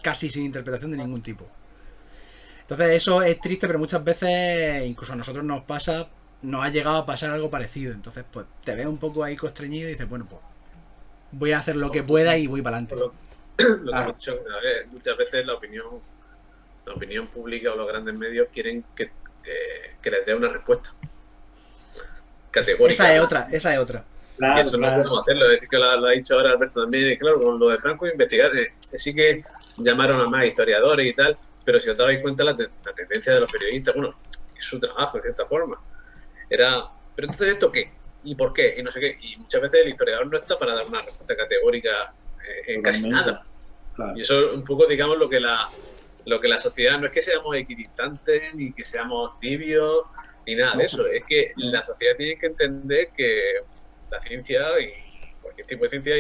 casi sin interpretación de ningún tipo. Entonces eso es triste, pero muchas veces incluso a nosotros nos ha llegado a pasar algo parecido. Entonces pues te ves un poco ahí constreñido y dices, bueno, pues voy a hacer lo que pueda y voy para adelante. Lo que hemos dicho, muchas veces la opinión pública o los grandes medios quieren que que les dé una respuesta categórica. Esa es otra. Claro, y eso no podemos hacerlo, es decir, que lo ha dicho ahora Alberto también, y claro, con lo de Franco investigar, sí que llamaron a más historiadores y tal, pero si os dabais cuenta la tendencia de los periodistas, bueno, es su trabajo, de cierta forma, era, pero entonces ¿esto qué? ¿Y por qué? Y no sé qué, y muchas veces el historiador no está para dar una respuesta categórica en casi nada. Claro. Y eso es un poco, digamos, lo que la sociedad, no es que seamos equidistantes, ni que seamos tibios, ni nada de eso, es que la sociedad tiene que entender que la ciencia y cualquier tipo de ciencia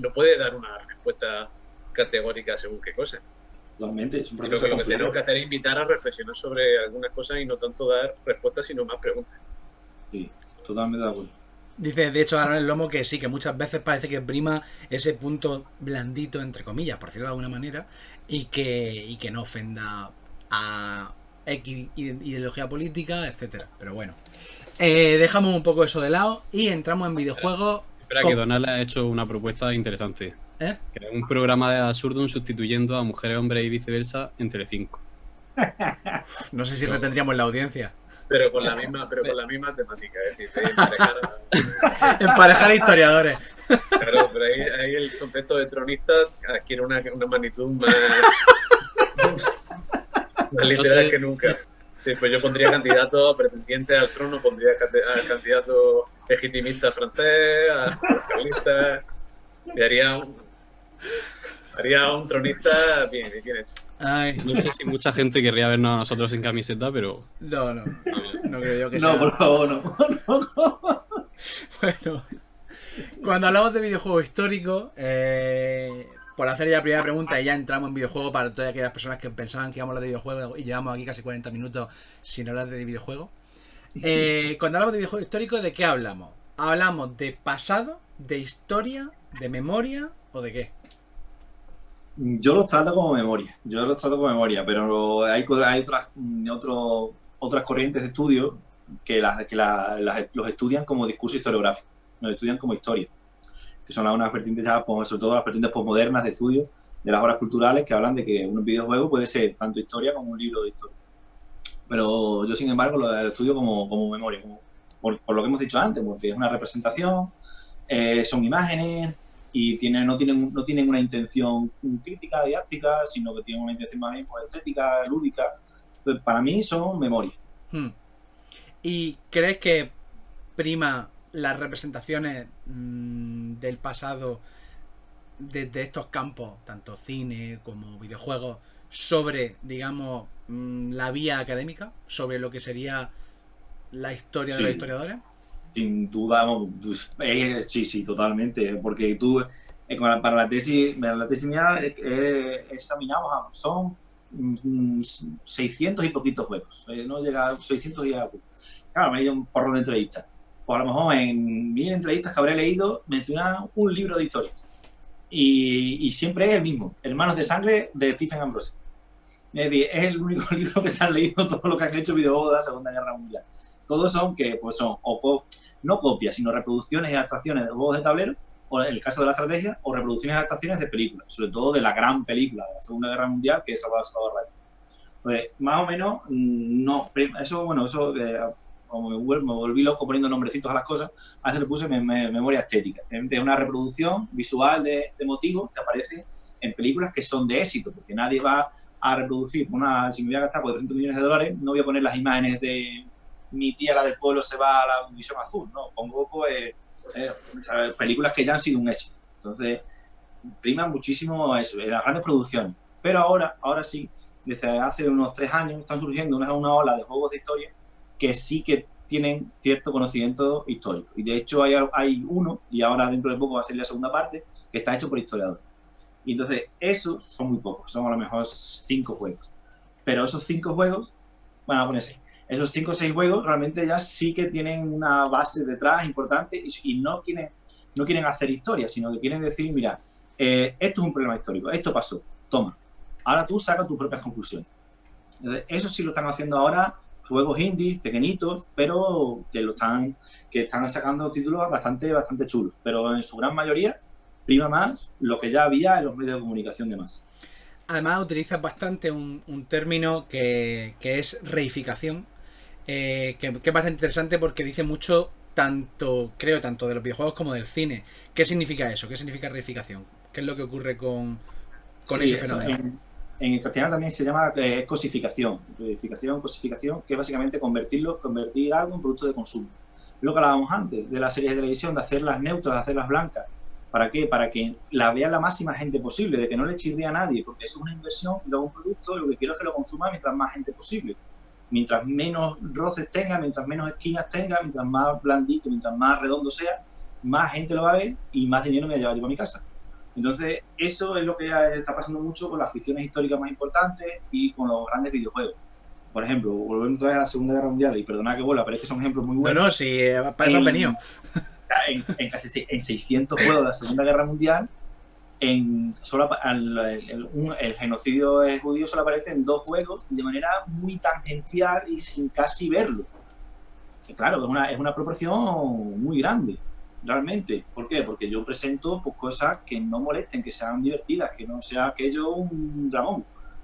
no puede dar una respuesta categórica según qué cosa. Totalmente, es un proceso. proceso lo que tenemos que hacer es invitar a reflexionar sobre algunas cosas y no tanto dar respuestas, sino más preguntas. Sí, totalmente de acuerdo. Dice, de hecho, Aaron el Lomo que sí, que muchas veces parece que prima ese punto blandito, entre comillas, por decirlo de alguna manera, y que no ofenda a X ideología política, etcétera. Pero bueno. Dejamos un poco eso de lado y entramos en videojuegos. Espera, que Donal ha hecho una propuesta interesante. Que es un programa de Absurdum sustituyendo a Mujeres, Hombres y viceversa en Telecinco. No sé si retendríamos la audiencia. Pero con la misma temática, es decir, de emparejar a historiadores. Claro, pero ahí el concepto de tronista adquiere una magnitud más literal que nunca. Sí, pues yo pondría candidato pretendiente al trono, pondría al candidato legitimista francés, a carlista, y haría un tronista bien hecho. Ay. No sé si mucha gente querría vernos a nosotros en camiseta, pero... No creo yo que sea. No, por favor, no. Bueno, cuando hablamos de videojuegos históricos, por hacer ya la primera pregunta y ya entramos en videojuegos para todas aquellas personas que pensaban que íbamos a hablar de videojuegos y llevamos aquí casi 40 minutos sin hablar de videojuegos. Cuando hablamos de videojuegos históricos, ¿de qué hablamos? ¿Hablamos de pasado, de historia, de memoria o de qué? Yo los trato como memoria, pero hay otras corrientes de estudio que los estudian como discurso historiográfico, los estudian como historia, que son unas vertientes ya, sobre todo las vertientes posmodernas de estudio de las obras culturales que hablan de que un videojuego puede ser tanto historia como un libro de historia. Pero yo, sin embargo, lo estudio como memoria, por lo que hemos dicho antes, porque es una representación, son imágenes y no tienen una intención crítica, didáctica, sino que tienen una intención más bien estética, lúdica. Entonces, para mí son memoria. ¿Y crees que prima las representaciones del pasado desde estos campos, tanto cine como videojuegos, sobre, digamos, la vía académica, sobre lo que sería la historia de los historiadores? Sin duda, sí, totalmente, porque tú, para la tesis mía, examinamos, son 600 y poquitos juegos, no llega a 600 y algo. Claro, me he ido un porrón de entrevistas. Pues a lo mejor en 1000 entrevistas que habré leído, mencionan un libro de historia. Y siempre es el mismo, Hermanos de Sangre, de Stephen Ambrose. Es decir, es el único libro que se han leído todo lo que han hecho videojuegos de la Segunda Guerra Mundial. Todos son no copias, sino reproducciones y adaptaciones de juegos de tablero, o en el caso de la estrategia, o reproducciones y adaptaciones de películas, sobre todo de la gran película de la Segunda Guerra Mundial, que es Salvador Ryan. Pues más o menos, no, como me volví loco poniendo nombrecitos a las cosas, a eso le puse memoria estética. Es una reproducción visual de motivos que aparecen en películas que son de éxito, porque nadie va a reproducir, si me voy a gastar por $300 millones, no voy a poner las imágenes de mi tía, la del pueblo, se va a la División Azul, no, pongo películas que ya han sido un éxito. Entonces, prima muchísimo eso, las grandes producciones. Pero ahora sí, desde hace unos 3 años están surgiendo una ola de juegos de historia que sí que tienen cierto conocimiento histórico. Y de hecho hay uno, y ahora dentro de poco va a ser la segunda parte, que está hecho por historiadores. Y entonces, esos son muy pocos, son a lo mejor 5 juegos. Pero esos 5 juegos, bueno, voy a poner 6. Esos 5 o 6 juegos realmente ya sí que tienen una base detrás importante y no quieren hacer historia, sino que quieren decir, mira, esto es un problema histórico, esto pasó, toma. Ahora tú sacas tus propias conclusiones. Entonces, eso sí lo están haciendo ahora juegos indie, pequeñitos, pero que están sacando títulos bastante chulos. Pero en su gran mayoría prima más lo que ya había en los medios de comunicación de masa. Además utilizas bastante un término que es reificación, que es bastante interesante porque dice mucho, tanto de los videojuegos como del cine. ¿Qué significa eso? ¿Qué significa reificación? ¿Qué es lo que ocurre con ese fenómeno? En el castellano también se llama cosificación, cosificación, que es básicamente convertir algo en producto de consumo. Lo que hablábamos antes de las series de televisión, de hacerlas neutras, de hacerlas blancas. ¿Para qué? Para que la vea la máxima gente posible, de que no le chirría a nadie, porque eso es una inversión y luego un producto, lo que quiero es que lo consuma mientras más gente posible. Mientras menos roces tenga, mientras menos esquinas tenga, mientras más blandito, mientras más redondo sea, más gente lo va a ver y más dinero me lleva yo a mi casa. Entonces, eso es lo que está pasando mucho con las ficciones históricas más importantes y con los grandes videojuegos. Por ejemplo, volvemos otra vez a la Segunda Guerra Mundial, y perdona que vuela, pero es que son ejemplos muy buenos. No, sí, para eso han venido. En 600 juegos de la Segunda Guerra Mundial, el genocidio judío solo aparece en 2 juegos de manera muy tangencial y sin casi verlo. Y claro, es una proporción muy grande, realmente. ¿Por qué? Porque yo presento pues, cosas que no molesten, que sean divertidas, que no sea aquello un dramón,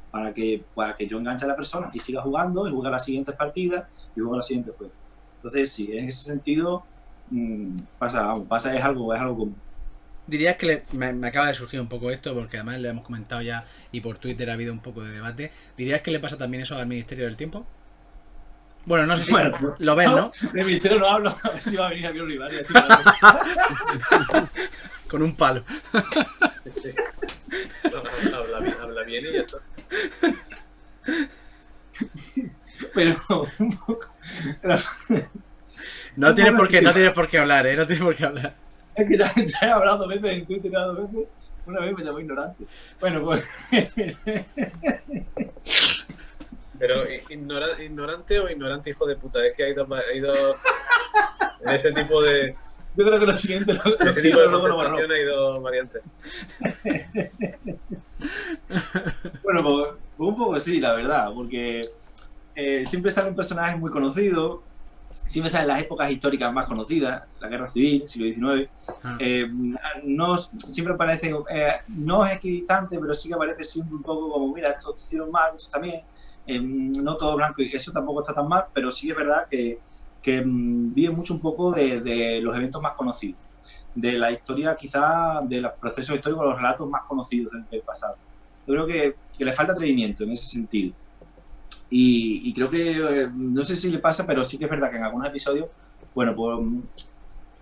para que yo enganche a la persona y siga jugando y juegue las siguientes partidas y juegue los siguientes juegos. Entonces, sí, en ese sentido pasa, es algo común. Dirías que me acaba de surgir un poco esto, porque además le hemos comentado ya y por Twitter ha habido un poco de debate. ¿Dirías que le pasa también eso al Ministerio del Tiempo? Bueno, no sé si lo ves, ¿no? Del Ministerio no hablo, a ver si va a venir a mi Olivaria. Con un palo. Habla bien y ya está. Pero un poco... No tienes por qué hablar, ¿eh? No tienes por qué hablar. Es que ya he hablado 2 veces en Twitter, 2 veces. Una vez me llamó ignorante. Bueno, pues... Pero ignorante o ignorante hijo de puta, es que ha ido en ese tipo de... Yo creo que lo siguiente... En ese tipo de contestación ha ido variante. Bueno, pues un poco sí, la verdad, porque siempre salen personajes muy conocidos, siempre salen las épocas históricas más conocidas, la Guerra Civil, siglo XIX, no, siempre aparecen, no es equidistante, pero sí que aparece siempre un poco como, mira, esto hicieron mal, esto también, no todo blanco, y eso tampoco está tan mal, pero sí es verdad que vive mucho un poco de los eventos más conocidos, de la historia quizá, de los procesos históricos, los relatos más conocidos del pasado. Yo creo que le falta atrevimiento en ese sentido. Y creo que, no sé si le pasa, pero sí que es verdad que en algunos episodios, bueno, pues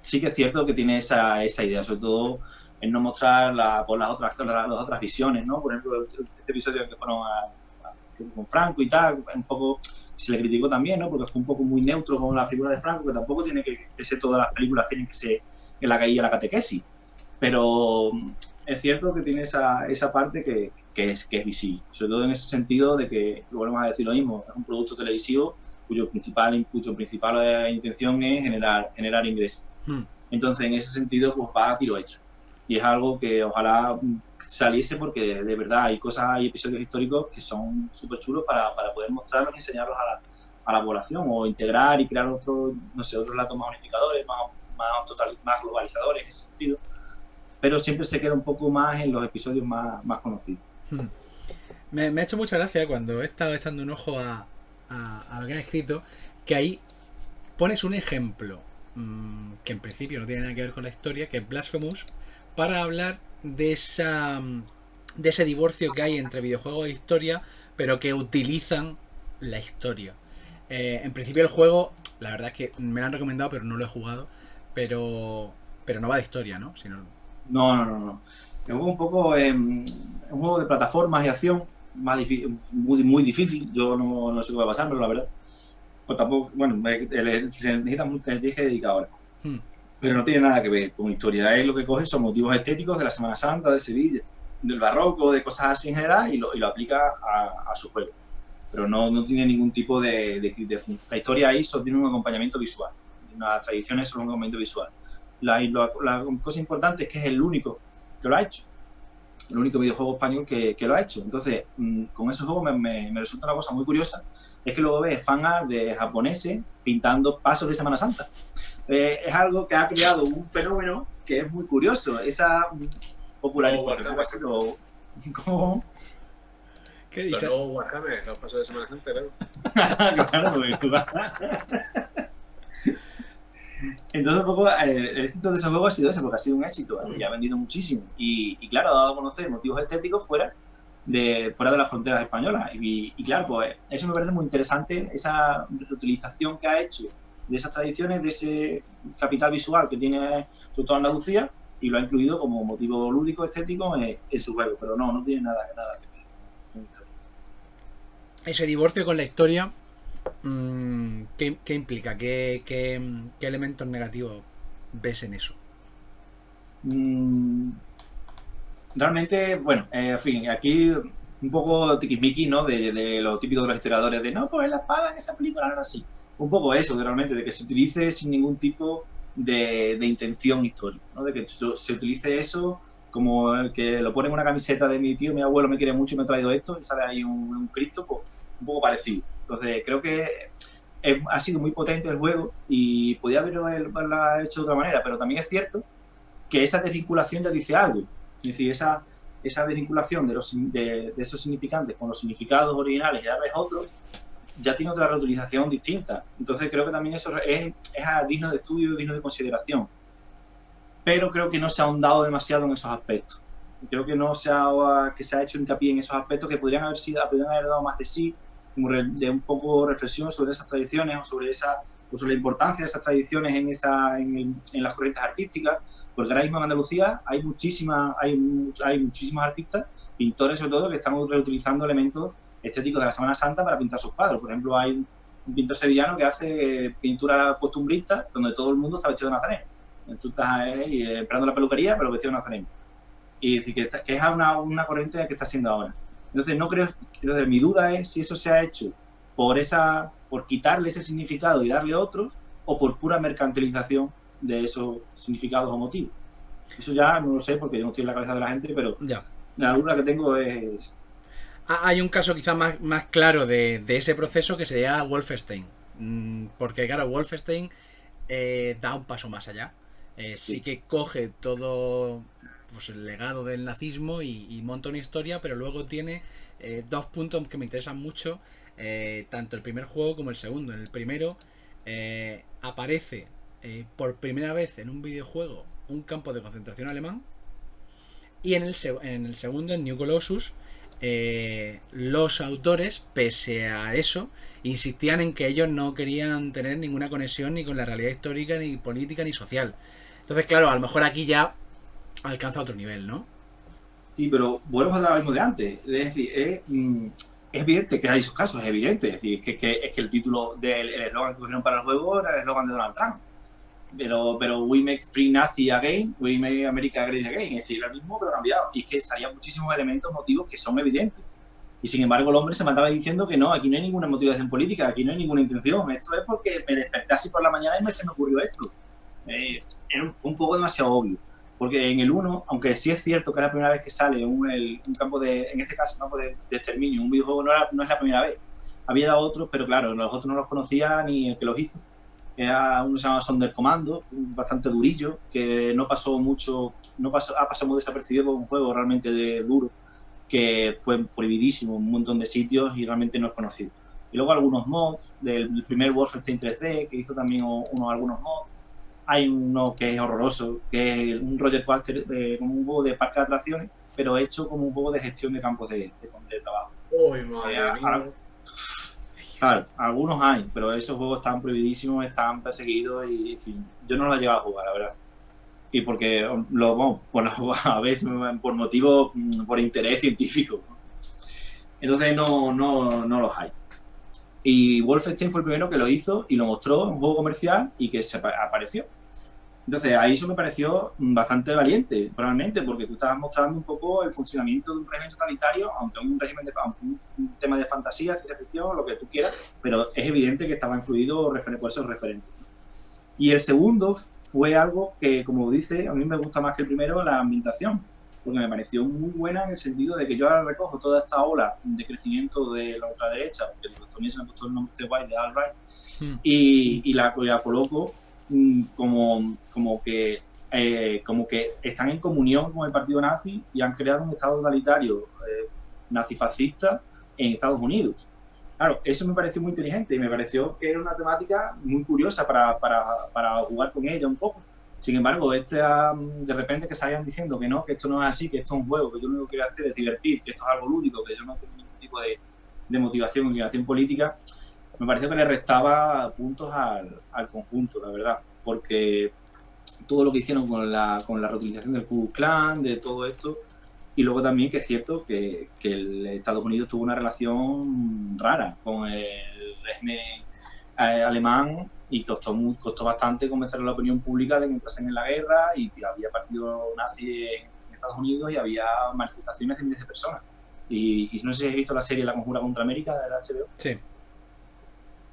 sí que es cierto que tiene esa idea, sobre todo en no mostrar las otras visiones, ¿no? Por ejemplo, este episodio que fueron con Franco y tal, un poco se le criticó también, ¿no? Porque fue un poco muy neutro con la figura de Franco, que tampoco tiene que ser todas las películas tienen que ser en la caída la catequesis. Pero es cierto que tiene esa parte que es visible, sobre todo en ese sentido de que, volvemos a decir lo mismo, es un producto televisivo cuyo principal intención es generar ingresos. Entonces, en ese sentido, pues va a tiro hecho. Y es algo que ojalá saliese, porque de verdad hay episodios históricos que son súper chulos para poder mostrarlos y enseñarlos a la población, o integrar y crear otros relatos más unificadores, más globalizadores en ese sentido. Pero siempre se queda un poco más en los episodios más conocidos. Me ha hecho mucha gracia cuando he estado echando un ojo a lo que han escrito, que ahí pones un ejemplo que en principio no tiene nada que ver con la historia, que es Blasphemous, para hablar de ese divorcio que hay entre videojuegos e historia, pero que utilizan la historia. En principio el juego, la verdad es que me lo han recomendado, pero no lo he jugado, pero no va de historia, ¿no? No. Es un poco un juego de plataformas y acción más difícil, muy difícil. Yo no sé qué va a pasar, pero la verdad, pues tampoco, bueno, se necesita mucha gente dedicada ahora. Pero no tiene nada que ver con historia. Es lo que coge son motivos estéticos de la Semana Santa, de Sevilla, del barroco, de cosas así en general, y lo aplica a su juego. Pero no tiene ningún tipo de la historia ahí solo tiene un acompañamiento visual. Las tradiciones son un acompañamiento visual. La cosa importante es que es el único que lo ha hecho, el único videojuego español que lo ha hecho. Entonces, con esos juegos me resulta una cosa muy curiosa, es que luego ves fanart de japoneses pintando pasos de Semana Santa. Es algo que ha creado un fenómeno que es muy curioso, esa popularidad. ¿Qué Los dices? nuevos Warhammer, los pasos de Semana Santa, claro. Claro, entonces, un poco, el éxito de ese juego ha sido ese, porque ha sido un éxito y ha vendido muchísimo. Y claro, ha dado a conocer motivos estéticos fuera de las fronteras españolas. Y claro, pues eso me parece muy interesante, esa reutilización que ha hecho de esas tradiciones, de ese capital visual que tiene sobre todo Andalucía, y lo ha incluido como motivo lúdico, estético en su juego. Pero no tiene nada que ver con esto. Ese divorcio con la historia, ¿qué implica? ¿Qué elementos negativos ves en eso? Realmente, bueno, en fin, aquí un poco tiquismiqui, ¿no? De lo típico de los historiadores, de no, pues la espada en esa película no era así. Un poco eso, realmente, de que se utilice sin ningún tipo de intención histórica, ¿no? De que se utilice eso como el que lo pone en una camiseta de mi tío, mi abuelo me quiere mucho y me ha traído esto, y sale ahí un Cristo, pues un poco parecido. Entonces, creo que ha sido muy potente el juego y podía haberlo hecho de otra manera, pero también es cierto que esa desvinculación ya dice algo. Es decir, esa desvinculación de esos significantes con los significados originales y darles otros, ya tiene otra reutilización distinta. Entonces creo que también eso es digno de estudio, digno de consideración. Pero creo que no se ha ahondado demasiado en esos aspectos. Creo que se ha hecho hincapié en esos aspectos que podrían haber dado más de sí, como de un poco reflexión sobre esas tradiciones o sobre la importancia de esas tradiciones en las corrientes artísticas, porque ahora mismo en Andalucía hay muchísimos artistas, pintores sobre todo, que están reutilizando elementos estéticos de la Semana Santa para pintar sus cuadros. Por ejemplo, hay un pintor sevillano que hace pintura costumbrista donde todo el mundo está vestido de nazareno. Tú estás ahí esperando la peluquería, pero vestido de nazareno. Y decir que es una corriente que está siendo ahora. Entonces, no creo. Entonces, mi duda es si eso se ha hecho por quitarle ese significado y darle otros, o por pura mercantilización de esos significados o motivos. Eso ya no lo sé porque yo no estoy en la cabeza de la gente, pero Ya. la duda que tengo es... Hay un caso quizá más claro de ese proceso que sería Wolfenstein. Porque claro, Wolfenstein da un paso más allá. Sí que coge todo pues, el legado del nazismo y monta una historia, pero luego tiene dos puntos que me interesan mucho, tanto el primer juego como el segundo. En el primero aparece por primera vez en un videojuego un campo de concentración alemán, y en el segundo, en New Colossus, los autores, pese a eso, insistían en que ellos no querían tener ninguna conexión ni con la realidad histórica, ni política, ni social. Entonces, claro, a lo mejor aquí ya alcanza otro nivel, ¿no? Sí, pero vuelvo a hablar lo mismo de antes. Es decir, es evidente que hay esos casos, es evidente. Es decir, es que el título del eslogan que pusieron para el juego era el eslogan de Donald Trump. Pero we make free Nazi again, we make America great again. Es decir, era el mismo, pero cambiado. Y es que salían muchísimos elementos, motivos que son evidentes. Y sin embargo, el hombre se mataba diciendo que no, aquí no hay ninguna motivación política, aquí no hay ninguna intención. Esto es porque me desperté así por la mañana y se me ocurrió esto. Fue un poco demasiado obvio. Porque en el 1, aunque sí es cierto que es la primera vez que sale un campo en este caso, un campo de exterminio, un videojuego, no es la primera vez. Había otros, pero claro, los otros no los conocía ni el que los hizo. Era uno que se llama Sonderkommando, bastante durillo, que ha pasado muy desapercibido por un juego realmente duro, que fue prohibidísimo en un montón de sitios y realmente no es conocido. Y luego algunos mods del primer Wolfenstein 3D, que hizo también algunos mods. Hay uno que es horroroso, que es un Roger Coaster, como un juego de parque de atracciones, pero hecho como un juego de gestión de campos de trabajo. Uy, madre mía. Claro, algunos hay, pero esos juegos están prohibidísimos, están perseguidos y, en fin, yo no los he llegado a jugar, la verdad. Y porque a veces por motivos, por interés científico, ¿no? Entonces no los hay. Y Wolfenstein fue el primero que lo hizo y lo mostró en un juego comercial y que se apareció. Entonces ahí eso me pareció bastante valiente, probablemente, porque tú estabas mostrando un poco el funcionamiento de un régimen totalitario, aunque un tema de fantasía, ciencia ficción, lo que tú quieras, pero es evidente que estaba influido por esos referentes. Y el segundo fue algo que, como dice, a mí me gusta más que el primero, la ambientación, porque me pareció muy buena en el sentido de que yo ahora recojo toda esta ola de crecimiento de la ultraderecha, porque también se me ha puesto el nombre de White, de alt-right, y la coloco como que están en comunión con el partido nazi y han creado un estado totalitario nazifascista en Estados Unidos. Claro, eso me pareció muy inteligente y me pareció que era una temática muy curiosa para jugar con ella un poco. Sin embargo, de repente que salían diciendo que no, que esto no es así, que esto es un juego, que yo lo único que quiero hacer es divertir, que esto es algo lúdico, que yo no tengo ningún tipo de motivación política, me pareció que le restaba puntos al conjunto, la verdad, porque todo lo que hicieron con la reutilización del Ku Klux Klan, de todo esto, y luego también que es cierto que el Estados Unidos tuvo una relación rara con el régimen alemán y costó bastante convencer a la opinión pública de que entrasen en la guerra y que había partido nazi en Estados Unidos y había manifestaciones de miles de personas. Y no sé si habéis visto la serie La Conjura contra América de la HBO. Sí.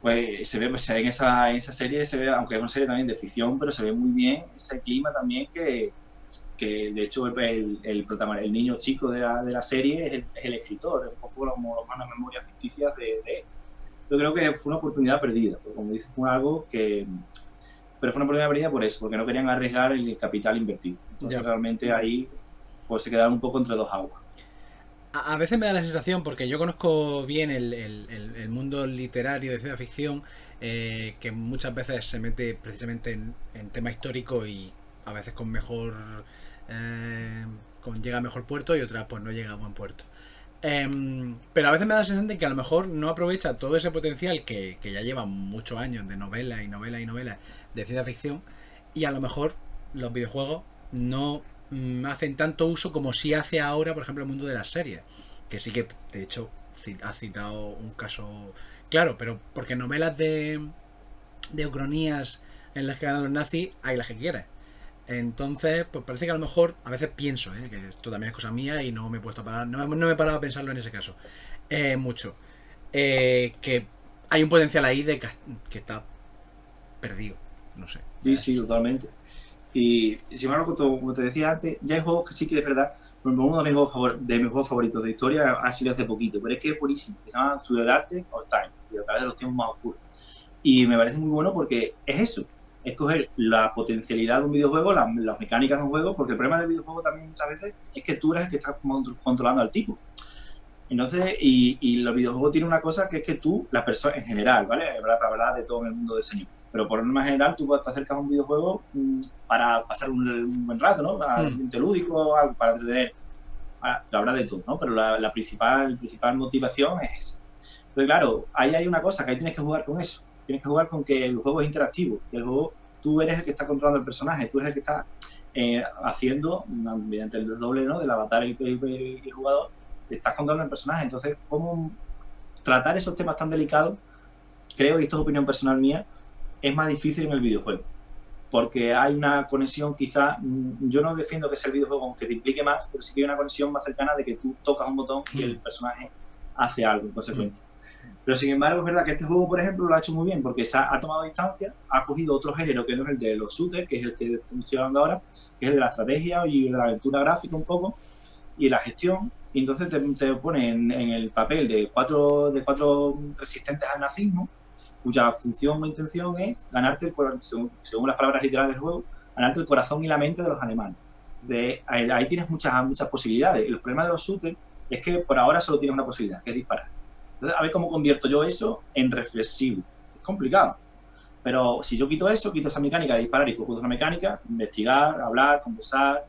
Pues se ve en esa serie, se ve, aunque es una serie también de ficción, pero se ve muy bien ese clima también que de hecho el niño chico de la serie es el escritor, es un poco como las memorias ficticias de él. Yo creo que fue una oportunidad perdida, porque como dices, fue algo que... Pero fue una oportunidad perdida por eso, porque no querían arriesgar el capital invertido. Entonces realmente ahí pues se quedaron un poco entre dos aguas. A veces me da la sensación, porque yo conozco bien el mundo literario de ciencia ficción, que muchas veces se mete precisamente en tema histórico y a veces con mejor... llega a mejor puerto y otras pues no llega a buen puerto. Pero a veces me da la sensación de que a lo mejor no aprovecha todo ese potencial que ya lleva muchos años de novelas de ciencia ficción, y a lo mejor los videojuegos no hacen tanto uso como si hace ahora, por ejemplo, el mundo de las series, que sí que de hecho ha citado un caso claro, pero porque novelas de ucronías en las que ganan los nazis hay las que quieras. Entonces, pues parece que a lo mejor, a veces pienso, que esto también es cosa mía y no me he puesto a parar, no me he parado a pensarlo en ese caso, mucho, que hay un potencial ahí de que está perdido, no sé. Sí, totalmente. Y sin embargo, como te decía antes, ya hay juegos que sí que es verdad. Por ejemplo, uno de mis juegos favoritos de historia ha sido hace poquito, pero es que es buenísimo, que se llama Ciudadarte of Time, y a través de los tiempos más oscuros. Y me parece muy bueno porque es eso, es coger la potencialidad de un videojuego, las mecánicas de un juego, porque el problema del videojuego también muchas veces es que tú eres el que está controlando al tipo. Entonces, y los videojuegos tienen una cosa que es que tú, la persona en general, ¿vale? Para hablar de todo en el mundo del diseño. Pero por norma general, tú te acercas a un videojuego para pasar un buen rato, ¿no? Para ambiente lúdico, para entretener. Habrá de todo, ¿no? Pero la principal motivación es esa. Entonces, claro, ahí hay una cosa que ahí tienes que jugar con eso. Tienes que jugar con que el juego es interactivo. Que el juego, tú eres el que está controlando el personaje, tú eres el que está haciendo, mediante el doble, ¿no? Del avatar y el jugador, estás controlando el personaje. Entonces, ¿cómo tratar esos temas tan delicados? Creo, y esto es opinión personal mía, es más difícil en el videojuego, porque hay una conexión quizá, yo no defiendo que sea el videojuego que te implique más, pero sí que hay una conexión más cercana de que tú tocas un botón y el personaje hace algo en consecuencia. Pero sin embargo es verdad que este juego, por ejemplo, lo ha hecho muy bien porque ha tomado distancia, ha cogido otro género que no es el de los shooters, que es el que estoy hablando ahora, que es el de la estrategia y de la aventura gráfica un poco, y la gestión, y entonces te pone en el papel de cuatro resistentes al nazismo, cuya función o intención es ganarte, según las palabras literales del juego, ganarte el corazón y la mente de los alemanes. Entonces, ahí tienes muchas posibilidades. El problema de los shooters es que por ahora solo tienes una posibilidad, que es disparar. Entonces, a ver cómo convierto yo eso en reflexivo. Es complicado. Pero si yo quito esa mecánica de disparar y cojo una mecánica, investigar, hablar, conversar,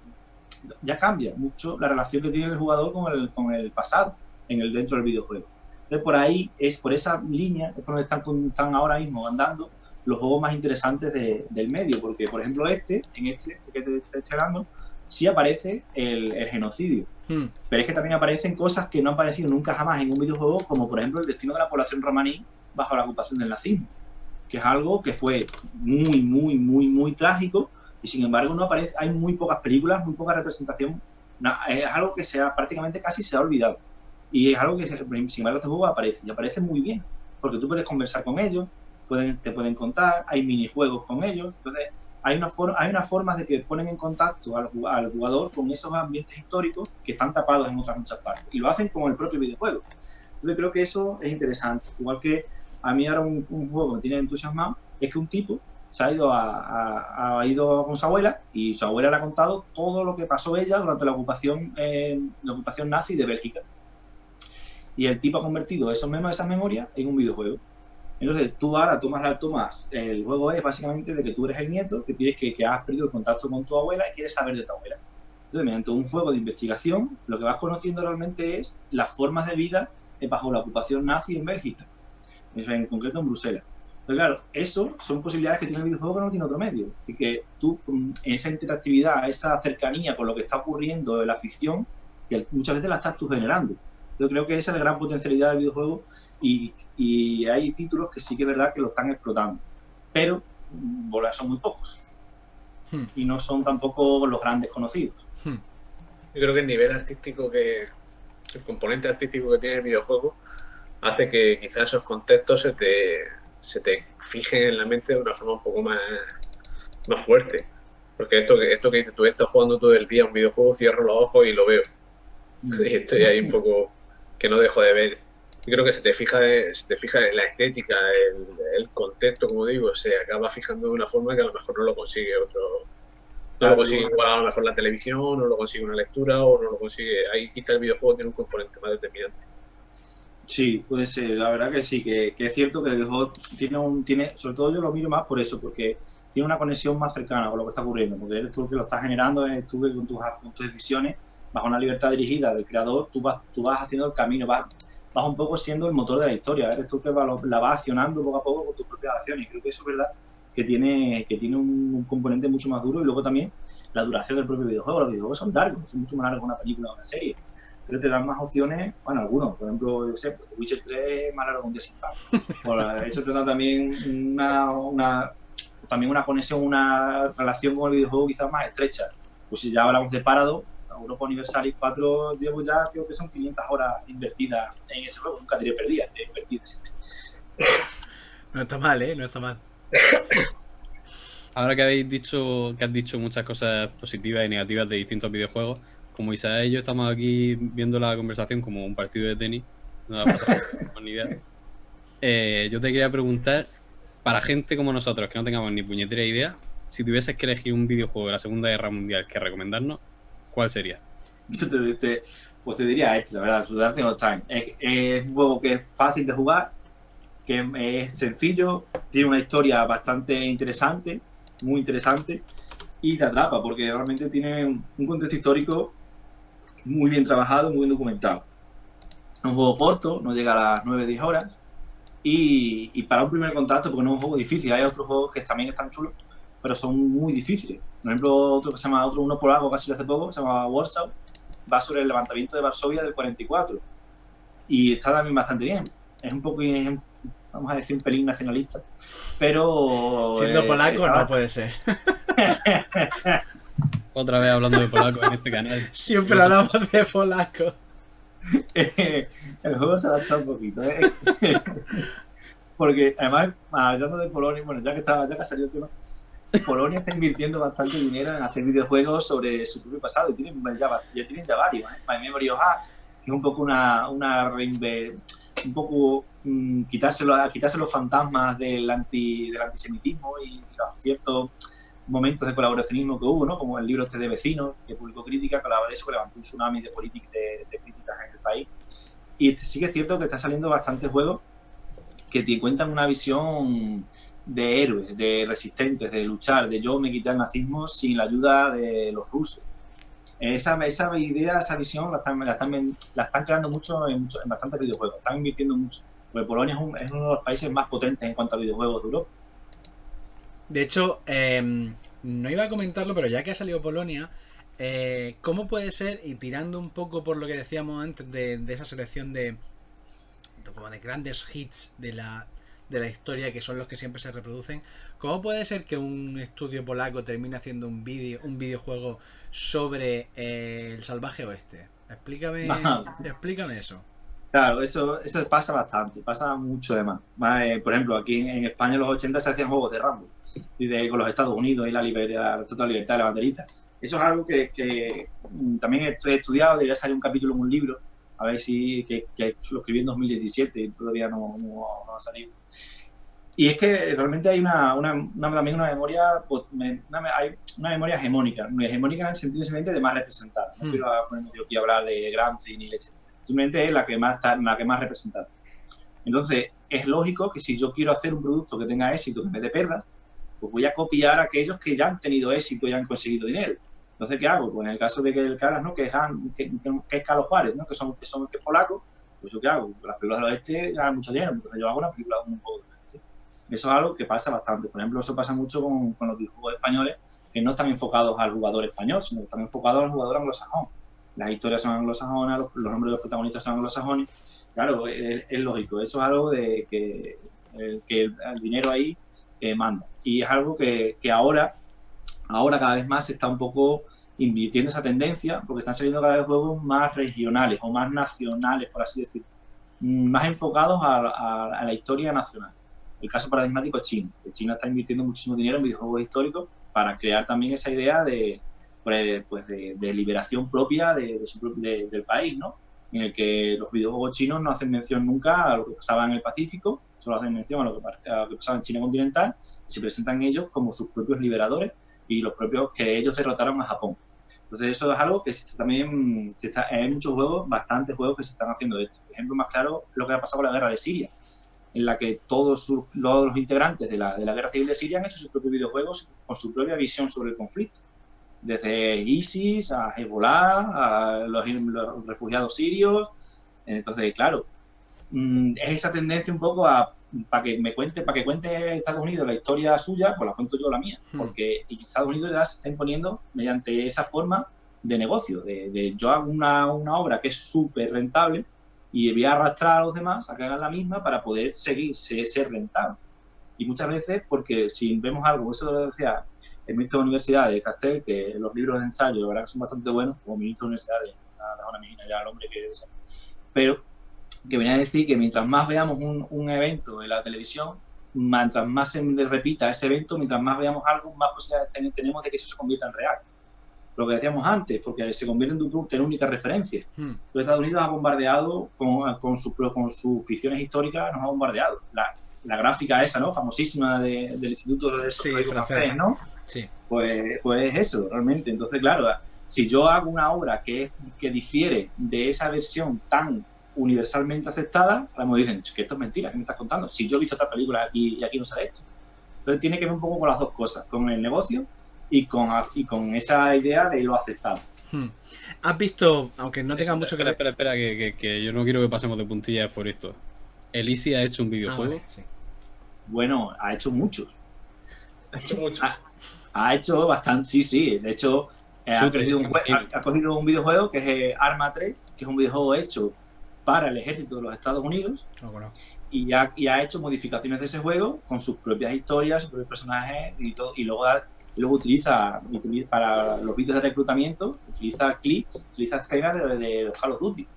ya cambia mucho la relación que tiene el jugador con el pasado dentro del videojuego. Entonces, por ahí, por esa línea, es por donde están ahora mismo andando los juegos más interesantes del medio, porque, por ejemplo, en este que te estoy hablando, sí aparece el genocidio, pero es que también aparecen cosas que no han aparecido nunca jamás en un videojuego, como, por ejemplo, el destino de la población romaní bajo la ocupación del nazismo, que es algo que fue muy, muy, muy, muy trágico, y sin embargo no aparece, hay muy pocas películas, muy poca representación, es algo que prácticamente casi se ha olvidado. Y es algo que, sin embargo, este juego aparece, y aparece muy bien, porque tú puedes conversar con ellos, te pueden contar, hay minijuegos con ellos, entonces hay unas formas de que ponen en contacto al jugador con esos ambientes históricos que están tapados en otras muchas partes, y lo hacen con el propio videojuego. Entonces creo que eso es interesante. Igual que a mí ahora un juego que me tiene entusiasmado es que un tipo se ha ido con su abuela y su abuela le ha contado todo lo que pasó ella durante la ocupación nazi de Bélgica. y el tipo ha convertido esas memorias en un videojuego. Entonces tú ahora tomas, el juego es básicamente de que tú eres el nieto, que has perdido el contacto con tu abuela y quieres saber de tu abuela. Entonces, mediante un juego de investigación, lo que vas conociendo realmente es las formas de vida bajo la ocupación nazi en Bélgica, en concreto en Bruselas. Pero claro, eso son posibilidades que tiene el videojuego que no tiene otro medio. Así que tú, esa interactividad, esa cercanía con lo que está ocurriendo en la ficción, que muchas veces la estás tú generando. Yo creo que esa es la gran potencialidad del videojuego y hay títulos que sí que es verdad que lo están explotando. Pero son muy pocos. Y no son tampoco los grandes conocidos. Yo creo que el nivel artístico el componente artístico que tiene el videojuego hace que quizás esos contextos se te fijen en la mente de una forma un poco más fuerte. Porque esto que dices, tú estás jugando todo el día un videojuego, cierro los ojos y lo veo. Y estoy ahí un poco que no dejo de ver. Yo creo que se te fija en la estética, el contexto, como digo, se acaba fijando de una forma que a lo mejor no lo consigue otro. No lo consigue igual a lo mejor la televisión, no lo consigue una lectura o no lo consigue. Ahí quizá el videojuego tiene un componente más determinante. Sí, puede ser. La verdad que sí, que es cierto que el videojuego tiene, sobre todo yo lo miro más por eso, porque tiene una conexión más cercana con lo que está ocurriendo, porque eres tú el que lo estás generando, eres tú que con tus decisiones, bajo una libertad dirigida del creador, tú vas haciendo el camino, vas un poco siendo el motor de la historia, eres tú que la vas accionando poco a poco con tus propias acciones, y creo que eso es verdad que tiene un componente mucho más duro. Y luego también la duración del propio videojuego. Los videojuegos son largos, son mucho más largos que una película o una serie, pero te dan más opciones, bueno, algunos, por ejemplo, yo sé, pues The Witcher 3 es más largo que un día sin pan. Eso te da también una conexión, una relación con el videojuego quizás más estrecha. Pues si ya hablamos de Paradox, Europa Universalis 4, llevo ya, creo que son 500 horas invertidas en ese juego, nunca tiré perdidas siempre. No está mal, no está mal. Ahora que has dicho muchas cosas positivas y negativas de distintos videojuegos, como Isaías y yo estamos aquí viendo la conversación como un partido de tenis, no ni idea. Yo te quería preguntar, para gente como nosotros que no tengamos ni puñetera idea, si tuvieses que elegir un videojuego de la Segunda Guerra Mundial que recomendarnos, ¿cuál sería? Pues te diría la verdad, Soldier of Time. Es un juego que es fácil de jugar, que es sencillo, tiene una historia bastante interesante, muy interesante, y te atrapa porque realmente tiene un contexto histórico muy bien trabajado, muy bien documentado. Es un juego corto, no llega a las 9-10 horas, y para un primer contacto, porque no es un juego difícil, hay otros juegos que también están chulos, pero son muy difíciles. Por ejemplo, otro que se llama, uno polaco casi hace poco, se llama Warsaw, va sobre el levantamiento de Varsovia del 44, y está también bastante bien. Es un poco, vamos a decir, un pelín nacionalista, pero... Siendo polaco no puede ser. Otra vez hablando de polaco en este canal. Siempre hablamos de polaco. El juego se adapta un poquito, porque además, hablando de Polonia, bueno, ya que ha salido el tema, Polonia está invirtiendo bastante dinero en hacer videojuegos sobre su propio pasado, y tienen ya varios. My Memory of Us, que es un poco quitarse los fantasmas del antisemitismo y los ciertos momentos de colaboracionismo que hubo, ¿no? Como el libro de Vecinos, que publicó Crítica, que hablaba de eso, que levantó un tsunami de críticas en el país. Y sí que es cierto que está saliendo bastantes juegos que te cuentan una visión de héroes, de resistentes, de luchar, de yo me quité el nazismo sin la ayuda de los rusos. Esa idea, esa visión la están creando mucho en bastantes videojuegos, están invirtiendo mucho, porque Polonia es uno de los países más potentes en cuanto a videojuegos de Europa. De hecho, no iba a comentarlo, pero ya que ha salido Polonia, ¿cómo puede ser, y tirando un poco por lo que decíamos antes de esa selección de grandes hits de la historia, que son los que siempre se reproducen, cómo puede ser que un estudio polaco termine haciendo un videojuego sobre el salvaje oeste? Explícame eso. Claro, eso pasa bastante, pasa mucho además. Por ejemplo, aquí en España en los 80 se hacían juegos de Rambo, y con los Estados Unidos y la total libertad de la banderita. Eso es algo que también he estudiado, debería salir un capítulo en un libro, a ver si que lo escribí en 2017 y todavía no ha salido. Y es que realmente hay también una memoria, hay una memoria hegemónica en el sentido simplemente de más representada. No quiero ponerme aquí a hablar de Gramsci ni leche, simplemente es la que más representada. Entonces, es lógico que si yo quiero hacer un producto que tenga éxito, que me dé perlas, pues voy a copiar a aquellos que ya han tenido éxito y han conseguido dinero. Entonces, ¿qué hago? Pues en el caso de que el que hablas, ¿no? Que es Carlos Juárez, ¿no? Que es polaco, pues ¿yo qué hago? Las películas del oeste ganan mucho dinero, entonces yo hago una película un poco del oeste. Eso es algo que pasa bastante. Por ejemplo, eso pasa mucho con los videojuegos españoles, que no están enfocados al jugador español, sino que están enfocados al jugador anglosajón. Las historias son anglosajonas, los nombres de los protagonistas son anglosajones. Claro, es lógico. Eso es algo de que el dinero ahí manda. Y es algo que ahora cada vez más se está un poco invirtiendo esa tendencia, porque están saliendo cada vez juegos más regionales o más nacionales, por así decirlo, más enfocados a la historia nacional. El caso paradigmático es China. China está invirtiendo muchísimo dinero en videojuegos históricos para crear también esa idea de liberación propia del país, ¿no? En el que los videojuegos chinos no hacen mención nunca a lo que pasaba en el Pacífico, solo hacen mención a lo que pasaba en China continental, y se presentan ellos como sus propios liberadores y los propios que ellos derrotaron a Japón. Entonces eso es algo que también hay muchos juegos, bastantes juegos que se están haciendo de esto. Por ejemplo, más claro, lo que ha pasado con la guerra de Siria, en la que todos los integrantes de la guerra civil de Siria han hecho sus propios videojuegos con su propia visión sobre el conflicto. Desde ISIS a Hezbollah, a los refugiados sirios. Entonces, claro, es esa tendencia un poco para que cuente Estados Unidos la historia suya, pues la cuento yo la mía. Porque Estados Unidos ya se está imponiendo mediante esa forma de negocio, de yo hago una obra que es súper rentable y voy a arrastrar a los demás a que hagan la misma para poder ser rentable. Y muchas veces, porque si vemos algo, eso lo decía el ministro de la Universidad de Castel, que los libros de ensayo, la verdad que son bastante buenos, como ministro de la Universidad ahora me imagino ya el hombre que es, pero que venía a decir que mientras más veamos un evento en la televisión, mientras más se repita ese evento, mientras más veamos algo, más posibilidades tenemos de que eso se convierta en real. Lo que decíamos antes, porque se convierte en única referencia. Los Estados Unidos ha bombardeado con sus ficciones históricas, nos ha bombardeado. La gráfica esa, ¿no? Famosísima del Instituto de francés, ¿no? Sí. Pues es eso, realmente. Entonces, claro, si yo hago una obra que difiere de esa versión tan universalmente aceptada, me dicen que esto es mentira, ¿qué me estás contando? Si yo he visto esta película y aquí no sale esto. Entonces tiene que ver un poco con las dos cosas, con el negocio y con esa idea de lo aceptado. ¿Has visto, aunque no tenga mucho que ver? Espera, que yo no quiero que pasemos de puntillas por esto. ¿Elisi ha hecho un videojuego? Vale, sí. Bueno, ha hecho muchos. Ha hecho mucho. Ha hecho bastante, sí. De hecho, ha cogido un videojuego que es Arma 3, que es un videojuego hecho para el ejército de los Estados Unidos. Y ha hecho modificaciones de ese juego con sus propias historias, sus propios personajes y todo. Y luego utiliza para los vídeos de reclutamiento, utiliza clips, utiliza escenas de Call of Duty.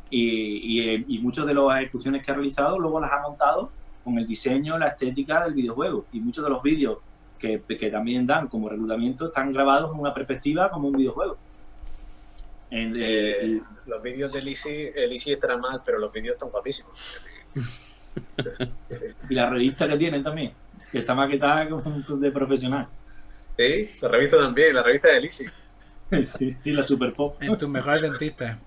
Y muchas de las ejecuciones que ha realizado luego las ha montado con el diseño, la estética del videojuego. Y muchos de los vídeos que también dan como reclutamiento están grabados en una perspectiva como un videojuego. Los vídeos de Elisi estarán mal, pero los vídeos están guapísimos. Y la revista que tienen también, que está maquetada como de profesional. Sí, la revista también, la revista de Elisi. Sí, la Super Pop. En tus mejores dentistas.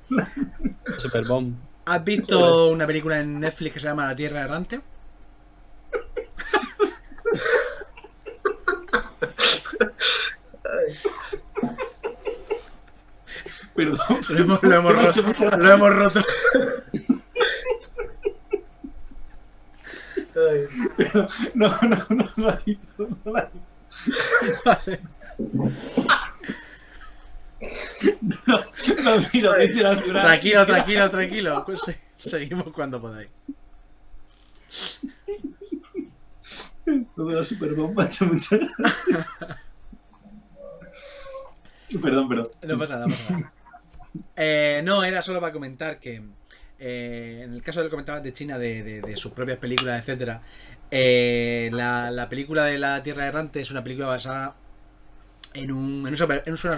Super Bomb. ¿Has visto una película en Netflix que se llama La Tierra Errante? Perdón. Lo hemos roto. No la he visto. Vale. Mira, tranquilo. Pues seguimos cuando podáis. Lo de la Superbomba. Perdón. No pasa nada. No, era solo para comentar que en el caso del que comentabas de China, de sus propias películas, etcétera, la película de La Tierra Errante es una película basada en una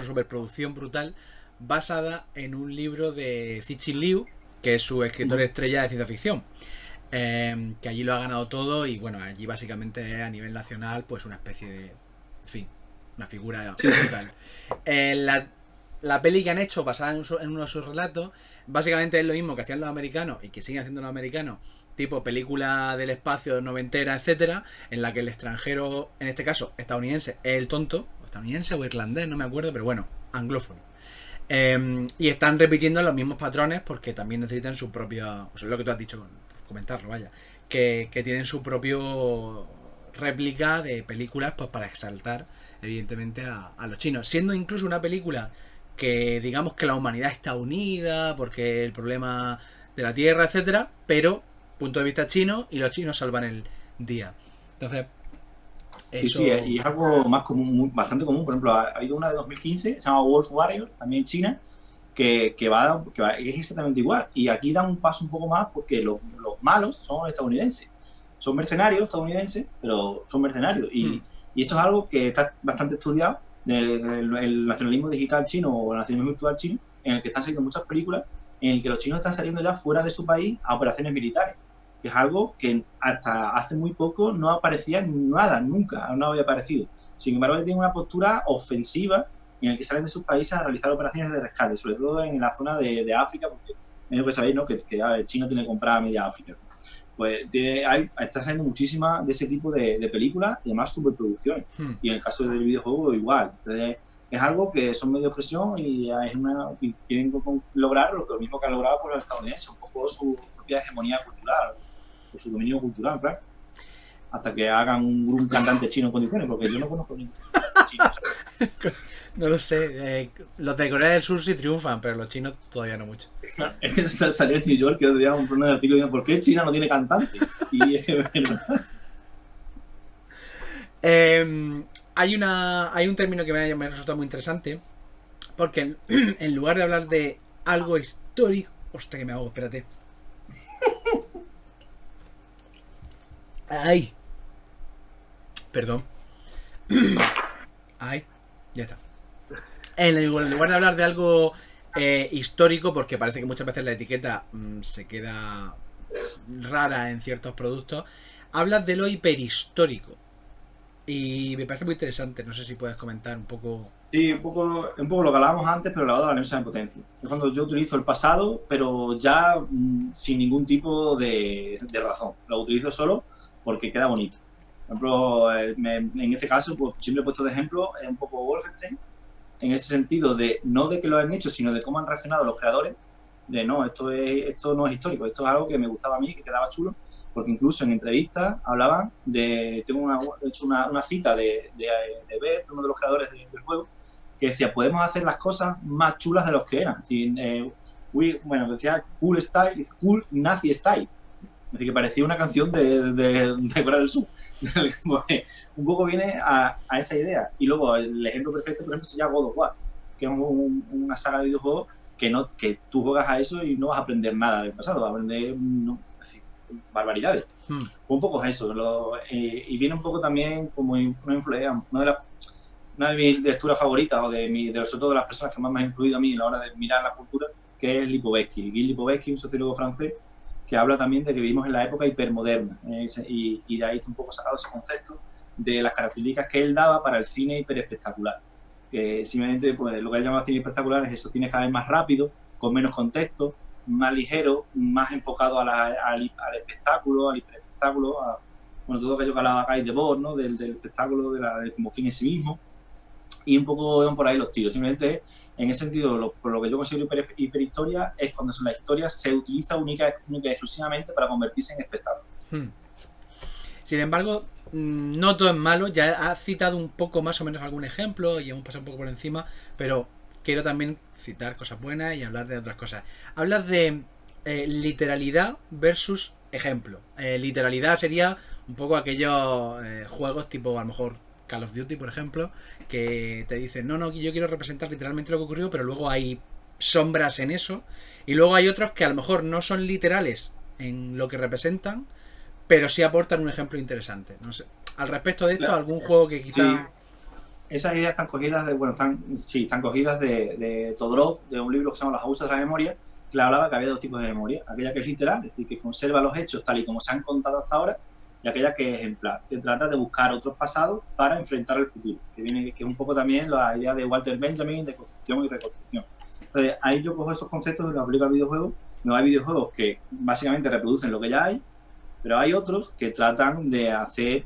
superproducción brutal, basada en un libro de Cixin Liu, que es su escritor estrella de ciencia ficción, que allí lo ha ganado todo y bueno, allí básicamente es a nivel nacional pues una especie de, en fin, una figura brutal. La peli que han hecho basada en uno de sus relatos básicamente es lo mismo que hacían los americanos y que siguen haciendo los americanos, tipo película del espacio noventera, etcétera, en la que el extranjero, en este caso estadounidense, es el tonto, estadounidense o irlandés, no me acuerdo, pero bueno, anglófono. Y están repitiendo los mismos patrones porque también necesitan su propia, o sea, lo que tú has dicho, comentarlo, vaya, que tienen su propio réplica de películas pues para exaltar evidentemente a los chinos, siendo incluso una película que digamos que la humanidad está unida porque el problema de la tierra, etcétera, pero punto de vista chino y los chinos salvan el día. Entonces eso... Sí, y es algo más común, bastante común. Por ejemplo, ha habido una de 2015, se llama Wolf Warrior, también en China, que es exactamente igual. Y aquí dan un paso un poco más porque los malos son estadounidenses. Son mercenarios estadounidenses, pero son mercenarios. Y esto es algo que está bastante estudiado, el nacionalismo digital chino o el nacionalismo virtual chino, en el que están saliendo muchas películas, en el que los chinos están saliendo ya fuera de su país a operaciones militares. Que es algo que hasta hace muy poco no aparecía nada, nunca, no había aparecido. Sin embargo, tienen una postura ofensiva en el que salen de sus países a realizar operaciones de rescate, sobre todo en la zona de África, porque medio que sabéis, ¿no? que China tiene comprada media África. Pues está saliendo muchísimas de ese tipo de películas y además superproducciones. Y en el caso del videojuego, igual. Entonces, es algo que son medio presión y quieren lograr lo mismo que han logrado por los estadounidenses, un poco su propia hegemonía cultural, por su dominio cultural, claro. Hasta que hagan un cantante chino en condiciones, porque yo no conozco ningún chino. No lo sé. Los de Corea del Sur sí triunfan, pero los chinos todavía no mucho. Es que salió en New York que otro día un artículo diciendo ¿por qué China no tiene cantante? Y es que verdad. Hay un término que me ha resultado muy interesante, porque en lugar de hablar de algo histórico... Hostia, que me hago, espérate. ¡Ay! Perdón. ¡Ay! Ya está. En lugar de hablar de algo histórico, porque parece que muchas veces la etiqueta se queda rara en ciertos productos, hablas de lo hiperhistórico. Y me parece muy interesante. No sé si puedes comentar un poco... Sí, un poco lo que hablábamos antes, pero elevado a la enésima potencia. Es cuando yo utilizo el pasado, pero ya sin ningún tipo de razón. Lo utilizo solo porque queda bonito. Por ejemplo, en este caso, pues siempre he puesto de ejemplo un poco Wolfenstein, en ese sentido de no de que lo han hecho, sino de cómo han reaccionado los creadores, de no, esto no es histórico, esto es algo que me gustaba a mí, que quedaba chulo, porque incluso en entrevistas hablaban tengo una cita de Bert, uno de los creadores del juego, que decía, podemos hacer las cosas más chulas de los que eran. Es decir, decía cool style, cool nazi style. Es decir, que parecía una canción de Corea del Sur. Un poco viene a esa idea. Y luego el ejemplo perfecto, por ejemplo, sería God of War, que es una saga de videojuegos que tú juegas a eso y no vas a aprender nada del pasado, vas a aprender barbaridades. Un poco es eso. Y viene un poco también como una influencia, una de mis lecturas favoritas, o sobre todo de las personas que más me han influido a mí a la hora de mirar la cultura, que es Lipovetsky. Guy Lipovetsky, un sociólogo francés, que habla también de que vivimos en la época hipermoderna, y de ahí está un poco sacado ese concepto de las características que él daba para el cine hiperespectacular, que simplemente pues, lo que él llama cine espectacular es esos cines cada vez más rápidos, con menos contexto, más ligero, más enfocado al espectáculo, al hiperespectáculo, todo aquello que hablaba Guy Debord, ¿no? del espectáculo, como fin en sí mismo, y un poco van por ahí los tiros. Simplemente en ese sentido, por lo que yo considero hiperhistoria es cuando la historia se utiliza única y exclusivamente para convertirse en espectáculo. Sin embargo, no todo es malo. Ya has citado un poco más o menos algún ejemplo y hemos pasado un poco por encima, pero quiero también citar cosas buenas y hablar de otras cosas. Hablas de literalidad versus ejemplo. Literalidad sería un poco aquellos juegos tipo a lo mejor Call of Duty, por ejemplo, que te dicen, no, yo quiero representar literalmente lo que ocurrió, pero luego hay sombras en eso, y luego hay otros que a lo mejor no son literales en lo que representan, pero sí aportan un ejemplo interesante. No sé, al respecto de esto, claro, algún juego que quizá... Sí. Esas ideas están cogidas están cogidas de Todorov, de un libro que se llama Las Ausas de la Memoria, que le hablaba que había dos tipos de memoria, aquella que es literal, es decir, que conserva los hechos tal y como se han contado hasta ahora, y aquella que es ejemplar, que trata de buscar otros pasados para enfrentar el futuro, que es un poco también la idea de Walter Benjamin de construcción y reconstrucción. Entonces, ahí yo cojo esos conceptos y los aplico al videojuego. No hay videojuegos que básicamente reproducen lo que ya hay, pero hay otros que tratan de hacer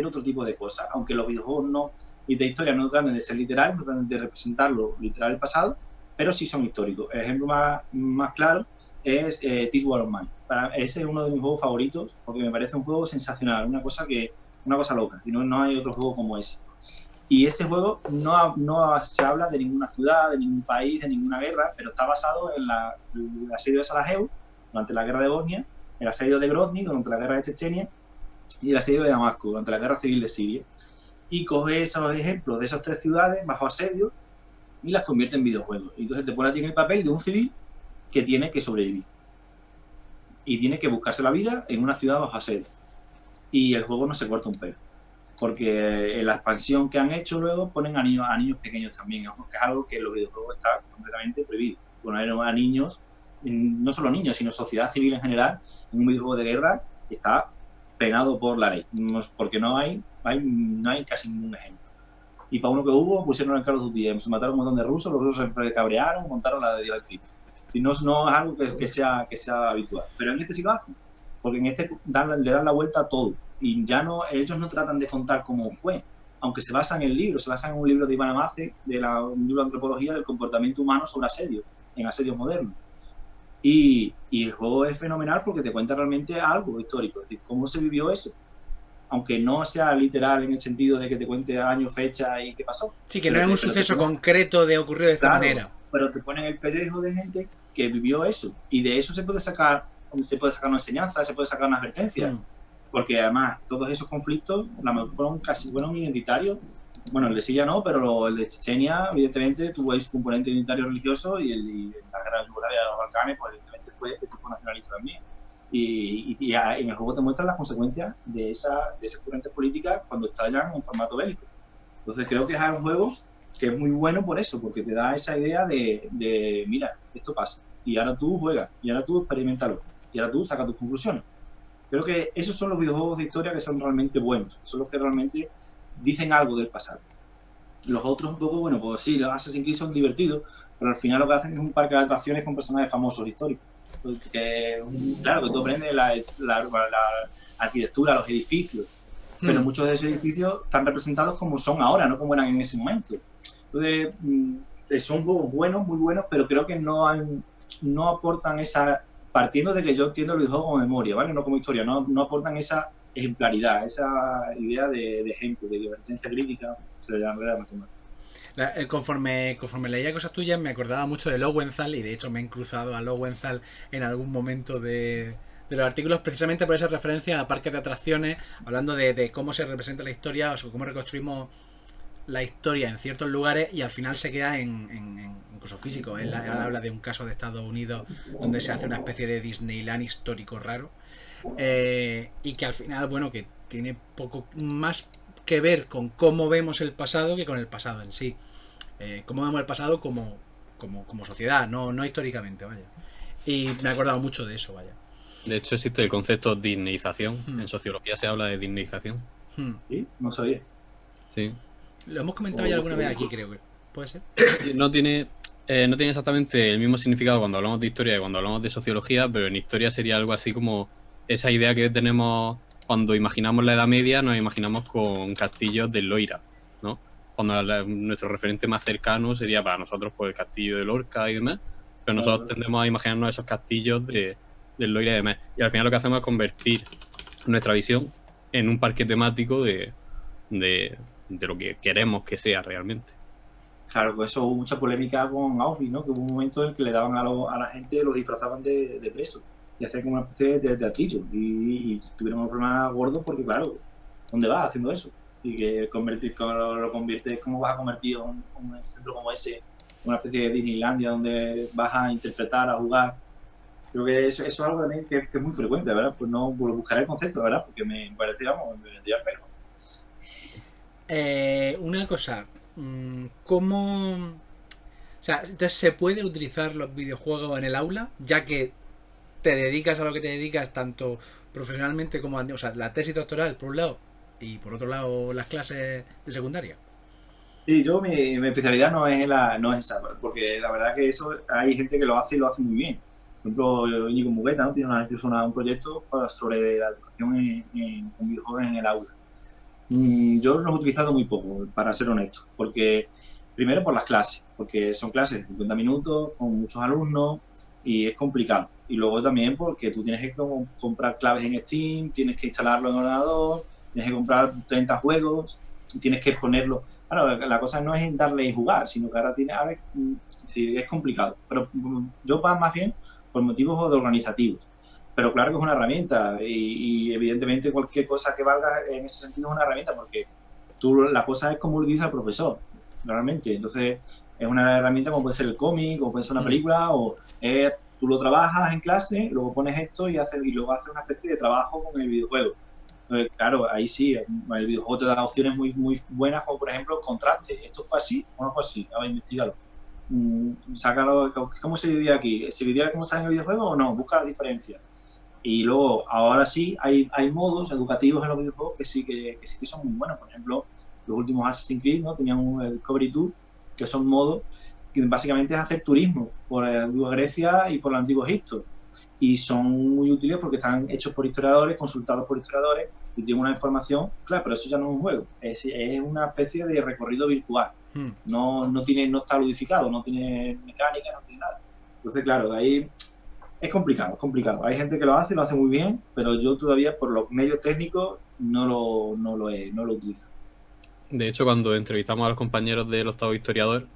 otro tipo de cosas. Aunque los videojuegos no, y de historia no tratan de ser literales, no tratan de representarlo literal el pasado, pero sí son históricos. El ejemplo más claro es This War of Mine. Ese es uno de mis juegos favoritos porque me parece un juego sensacional, una cosa loca. Y no hay otro juego como ese. Y ese juego no se habla de ninguna ciudad, de ningún país, de ninguna guerra, pero está basado en el asedio de Sarajevo durante la guerra de Bosnia, el asedio de Grozny durante la guerra de Chechenia y el asedio de Damasco durante la guerra civil de Siria. Y coge esos ejemplos de esas 3 ciudades bajo asedio y las convierte en videojuegos. Y entonces te pone a ti en el papel de un civil que tiene que sobrevivir. Y tiene que buscarse la vida en una ciudad bajo asedio. Y el juego no se corta un pelo. Porque en la expansión que han hecho luego ponen a niños pequeños también, que es algo que en los videojuegos está completamente prohibido. Poner a niños, no solo niños, sino sociedad civil en general, en un videojuego de guerra está penado por la ley, porque no hay casi ningún ejemplo. Y para uno que hubo, pusieron el Call of Duty, se mataron un montón de rusos, los rusos se cabrearon, montaron la de Dios al Cristo. Y no es algo que sea habitual. Pero en este sí lo hacen, porque en este le dan la vuelta a todo. Y ya no, ellos no tratan de contar cómo fue, aunque se basan en el libro, se basan en un libro de Iván Amace, un libro de antropología del comportamiento humano sobre asedio, en asedios modernos. Y el juego es fenomenal porque te cuenta realmente algo histórico, es decir, cómo se vivió eso. Aunque no sea literal en el sentido de que te cuente año, fecha y qué pasó. Sí, que no es un suceso concreto de ocurrido de esta manera. Pero te ponen el pellejo de gente que vivió eso. Y de eso se puede sacar una enseñanza, se puede sacar una advertencia. Porque además todos esos conflictos fueron identitarios. Bueno, el de Siria no, pero el de Chechenia evidentemente tuvo ahí su componente identitario religioso y la guerra de Yugoslavia de los Balcanes pues evidentemente fue de tipo nacionalista también. Y en el juego te muestran las consecuencias de esas corrientes políticas cuando estallan en formato bélico. Entonces creo que es un juego que es muy bueno por eso, porque te da esa idea de mira, esto pasa, y ahora tú juegas, y ahora tú experimentalo, y ahora tú sacas tus conclusiones. Creo que esos son los videojuegos de historia que son realmente buenos, son los que realmente dicen algo del pasado. Los otros un poco, bueno, pues sí, los Assassin's Creed son divertidos, pero al final lo que hacen es un parque de atracciones con personajes famosos históricos. Claro, que tú aprendes la arquitectura, los edificios, pero muchos de esos edificios están representados como son ahora, no como eran en ese momento. Entonces, son juegos buenos, muy buenos, pero creo que no aportan esa, partiendo de que yo entiendo el videojuego como memoria, ¿vale? No como historia, no aportan esa ejemplaridad, esa idea de ejemplo, de divergencia crítica, se le llama más o menos. Conforme leía cosas tuyas me acordaba mucho de Lowenthal y de hecho me he cruzado a Lowenthal en algún momento de los artículos precisamente por esa referencia a parques de atracciones, hablando de cómo se representa la historia, o sea, cómo reconstruimos la historia en ciertos lugares y al final se queda en cosas físicos. Él habla de un caso de Estados Unidos donde se hace una especie de Disneyland histórico raro y que al final, bueno, que tiene poco más que ver con cómo vemos el pasado que con el pasado en sí. Cómo vemos el pasado como sociedad, no históricamente, vaya. Y me he acordado mucho de eso, vaya. De hecho existe el concepto de disneyización. En sociología se habla de disneyización. ¿Sí? No sabía. Sí. Lo hemos comentado ya alguna vez aquí, creo que. ¿Puede ser? No tiene exactamente el mismo significado cuando hablamos de historia que cuando hablamos de sociología, pero en historia sería algo así como esa idea que tenemos cuando imaginamos la Edad Media, nos imaginamos con castillos del Loira, ¿no? Cuando nuestro referente más cercano sería para nosotros pues, el castillo de Lorca y demás, pero nosotros tendemos a imaginarnos esos castillos del Loira y demás. Y al final lo que hacemos es convertir nuestra visión en un parque temático de lo que queremos que sea realmente. Claro, pues eso hubo mucha polémica con Auschwitz, ¿no? Que hubo un momento en el que le daban a la gente, los disfrazaban de presos y hacían como una especie de teatrillo y tuvieron un problema gordo porque, claro, ¿dónde vas haciendo eso? Y que lo conviertes, ¿cómo vas a convertir un centro como ese una especie de Disneylandia donde vas a interpretar, a jugar? Creo que eso es algo también que es muy frecuente, ¿verdad? Pues no buscaré el concepto, ¿verdad? Porque me parece, vamos, me vendría el pelo. Una cosa, ¿cómo...? O sea, entonces ¿se puede utilizar los videojuegos en el aula? Ya que te dedicas a lo que te dedicas tanto profesionalmente como o sea, la tesis doctoral por un lado y por otro lado las clases de secundaria. Sí, yo mi especialidad no es esa, porque la verdad que eso hay gente que lo hace y lo hace muy bien. Por ejemplo, Íñigo Mugueta, ¿no? Tiene incluso un proyecto sobre la educación con videojuegos en el aula. Yo los he utilizado muy poco, para ser honesto, porque primero por las clases, porque son clases de 50 minutos con muchos alumnos y es complicado. Y luego también porque tú tienes que comprar claves en Steam, tienes que instalarlo en ordenador, tienes que comprar 30 juegos, y tienes que ponerlo. Claro, la cosa no es darle y jugar, sino que ahora es complicado. Pero yo más bien por motivos organizativos. Pero claro que es una herramienta y evidentemente cualquier cosa que valga en ese sentido es una herramienta porque la cosa es como lo utiliza el profesor, realmente. Entonces es una herramienta como puede ser el cómic o puede ser una película o tú lo trabajas en clase, luego pones esto y luego haces una especie de trabajo con el videojuego. Entonces, claro, ahí sí, el videojuego te da opciones muy, muy buenas como por ejemplo contraste. ¿Esto fue así o no fue así? A ver, investigalo. Sácalo, ¿cómo se diría aquí? ¿Se diría cómo está en el videojuego o no? Busca las diferencias. Y luego, ahora sí, hay modos educativos en los videojuegos que sí que son muy buenos. Por ejemplo, los últimos Assassin's Creed, ¿no? Tenían el Discovery Tour, que son modos que básicamente es hacer turismo por la antigua Grecia y por el antiguo Egipto. Y son muy útiles porque están hechos por historiadores, consultados por historiadores, y tienen una información, claro, pero eso ya no es un juego, es una especie de recorrido virtual. No está ludificado, no tiene mecánica, no tiene nada. Entonces, claro, ahí es complicado, es complicado. Hay gente que lo hace muy bien, pero yo todavía por los medios técnicos no lo utilizo. De hecho, cuando entrevistamos a los compañeros del octavo historiador,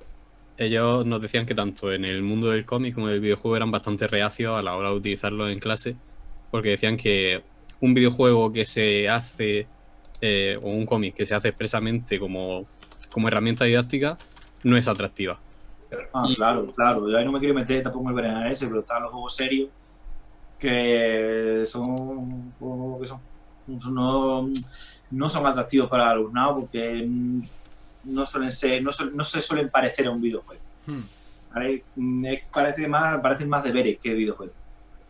ellos nos decían que tanto en el mundo del cómic como del videojuego eran bastante reacios a la hora de utilizarlo en clase, porque decían que un videojuego que se hace, o un cómic que se hace expresamente como herramienta didáctica, no es atractiva. Claro. Yo ahí no me quiero meter tampoco en el berenjena ese, pero están los juegos serios que son juegos que no son atractivos para el alumnado porque no se suelen parecer a un videojuego. ¿Vale? Parecen más deberes que videojuegos.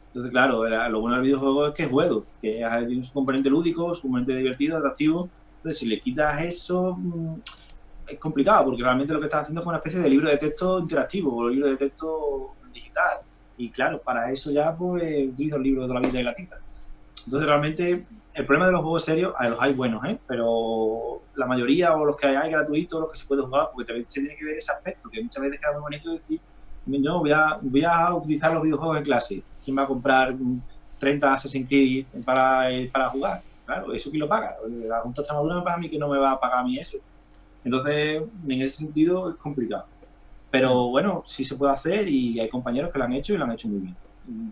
Entonces, claro, lo bueno del videojuego es que es juego, que tiene su componente lúdico, su componente divertido, atractivo. Entonces, si le quitas eso, es complicado, porque realmente lo que estás haciendo es una especie de libro de texto interactivo o libro de texto digital. Y claro, para eso ya pues utilizo el libro de toda la vida y la tiza. Entonces, realmente, el problema de los juegos serios, los hay buenos, pero la mayoría o los que hay gratuitos, los que se puede jugar, porque también se tiene que ver ese aspecto, que muchas veces queda muy bonito decir, yo voy a utilizar los videojuegos en clase. ¿Quién va a comprar 30 Assassin's Creed para jugar? Claro, eso quién lo paga. La Junta de Extremadura para mí que no me va a pagar a mí eso. Entonces, en ese sentido es complicado. Pero bueno, sí se puede hacer y hay compañeros que lo han hecho y lo han hecho muy bien.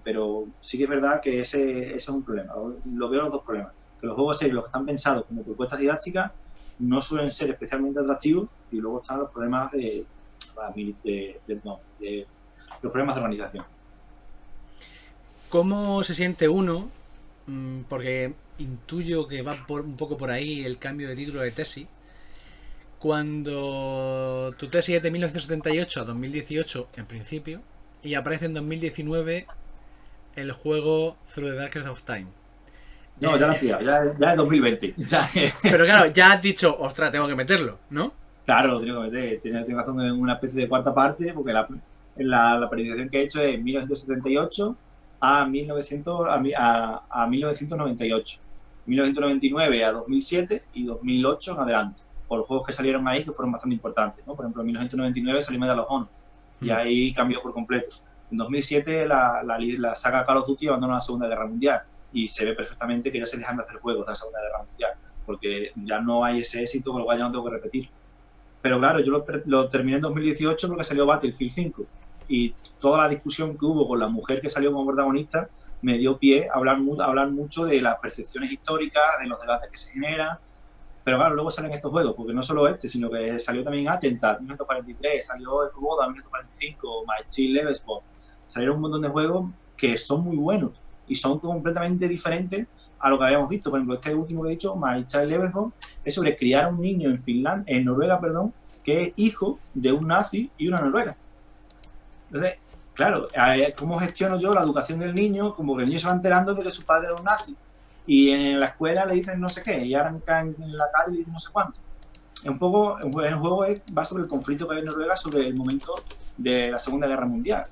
Pero sí que es verdad que ese es un problema. Lo veo los dos problemas. Que los juegos serios, los que están pensados como propuestas didácticas, no suelen ser especialmente atractivos y luego están los problemas de los problemas de organización. ¿Cómo se siente uno? Porque intuyo que va un poco por ahí el cambio de título de tesis. Cuando tu tesis es de 1978 a 2018, en principio, y aparece en 2019 el juego Through the Darkest of Time. No, ya lo has pillado, ya es 2020. Pero claro, ya has dicho, ostras, tengo que meterlo, ¿no? Claro, lo tengo que meter. Tienes razón en una especie de cuarta parte, porque la periodización que he hecho es 1978 a 1998. 1999 a 2007 y 2008 en adelante. Por los juegos que salieron ahí que fueron bastante importantes, ¿no? Por ejemplo, en 1999 salió Medal of Honor y ahí cambió por completo. En 2007 la saga Call of Duty abandonó la Segunda Guerra Mundial y se ve perfectamente que ya se dejan de hacer juegos de la Segunda Guerra Mundial porque ya no hay ese éxito, con lo cual ya no tengo que repetir. Pero claro, yo lo terminé en 2018 porque salió Battlefield 5 y toda la discusión que hubo con la mujer que salió como protagonista me dio pie a hablar mucho de las percepciones históricas, de los debates que se generan. Pero claro, luego salen estos juegos, porque no solo sino que salió también Attentat, 1943, salió Svoboda, 1945, My Child Levelsborn. Salieron un montón de juegos que son muy buenos y son completamente diferentes a lo que habíamos visto. Por ejemplo, este último que he dicho, My Child Levelsborn, es sobre criar a un niño en Noruega, que es hijo de un nazi y una noruega. Entonces, claro, ¿cómo gestiono yo la educación del niño? Como que el niño se va enterando de que su padre era un nazi. Y en la escuela le dicen no sé qué, y ahora en la calle le dicen no sé cuánto. un poco, el juego va sobre el conflicto que hay en Noruega sobre el momento de la Segunda Guerra Mundial.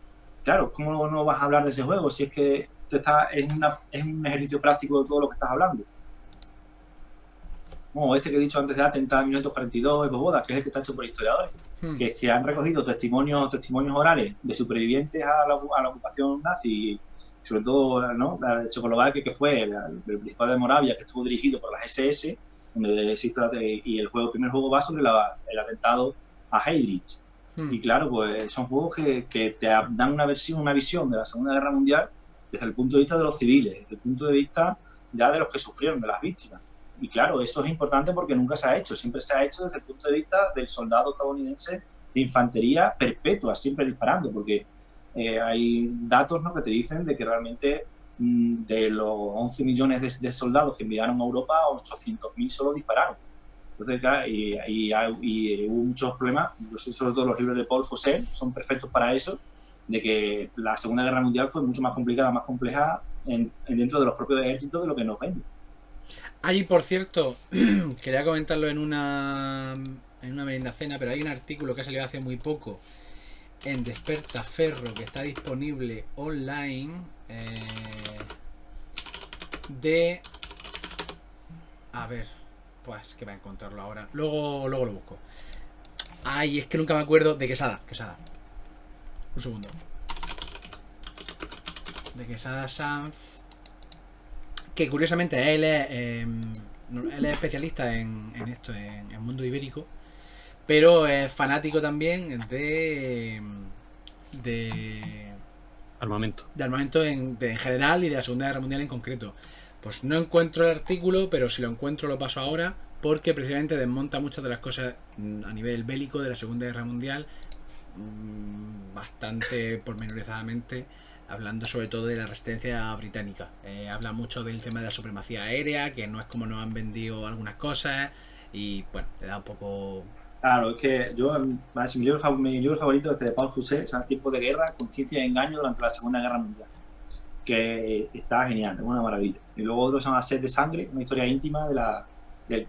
Claro, ¿cómo no vas a hablar de ese juego si es que es un ejercicio práctico de todo lo que estás hablando? Como este que he dicho antes de Atentado 1942, Boboda, que es el que está hecho por historiadores, que han recogido testimonios orales de supervivientes a la ocupación nazi, sobre todo, ¿no?, la de Checoslovaquia, que fue el Principado de Moravia, que estuvo dirigido por las SS, donde y el primer juego va sobre el atentado a Heydrich. Y claro, pues son juegos que te dan una visión de la Segunda Guerra Mundial desde el punto de vista de los civiles, desde el punto de vista ya de los que sufrieron, de las víctimas. Y claro, eso es importante porque nunca se ha hecho, siempre se ha hecho desde el punto de vista del soldado estadounidense de infantería perpetua, siempre disparando, porque hay datos, ¿no?, que te dicen de que realmente de los 11 millones de soldados que enviaron a Europa, 800.000 solo dispararon. Entonces, claro, y hubo muchos problemas, sobre todo los libros de Paul Fossel son perfectos para eso, de que la Segunda Guerra Mundial fue mucho más complicada, más compleja dentro de los propios ejércitos de lo que nos venden. Ahí, por cierto, quería comentarlo en una merienda cena, pero hay un artículo que ha salido hace muy poco en Despertaferro, que está disponible online, a ver, pues que va a encontrarlo ahora. Luego lo busco. Ay, es que nunca me acuerdo de Quesada. Un segundo. De Quesada Sanz, que curiosamente él es especialista en esto, en el mundo ibérico, pero es fanático también de armamento. De armamento en general y de la Segunda Guerra Mundial en concreto. Pues no encuentro el artículo, pero si lo encuentro lo paso ahora, porque precisamente desmonta muchas de las cosas a nivel bélico de la Segunda Guerra Mundial, bastante pormenorizadamente, hablando sobre todo de la resistencia británica. Habla mucho del tema de la supremacía aérea, que no es como nos han vendido algunas cosas, y bueno, le da un poco... Claro, es que mi libro favorito es de Paul Fussell, se llama Tiempo de Guerra, Conciencia y Engaño durante la Segunda Guerra Mundial, que está genial, es una maravilla. Y luego otro se llama Sed de Sangre, una historia íntima de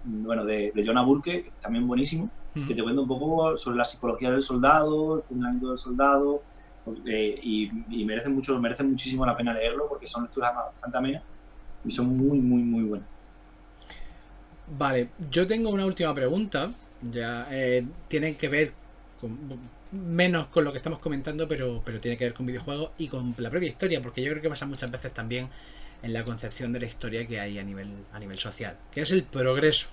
Jonah Burke, también buenísimo, que te cuenta un poco sobre la psicología del soldado, el fundamento del soldado, y merece muchísimo la pena leerlo porque son lecturas bastante amenas y son muy, muy, muy buenas. Vale, yo tengo una última pregunta. Ya tienen que ver menos con lo que estamos comentando, pero tiene que ver con videojuegos y con la propia historia, porque yo creo que pasa muchas veces también en la concepción de la historia que hay a nivel social, que es el progreso,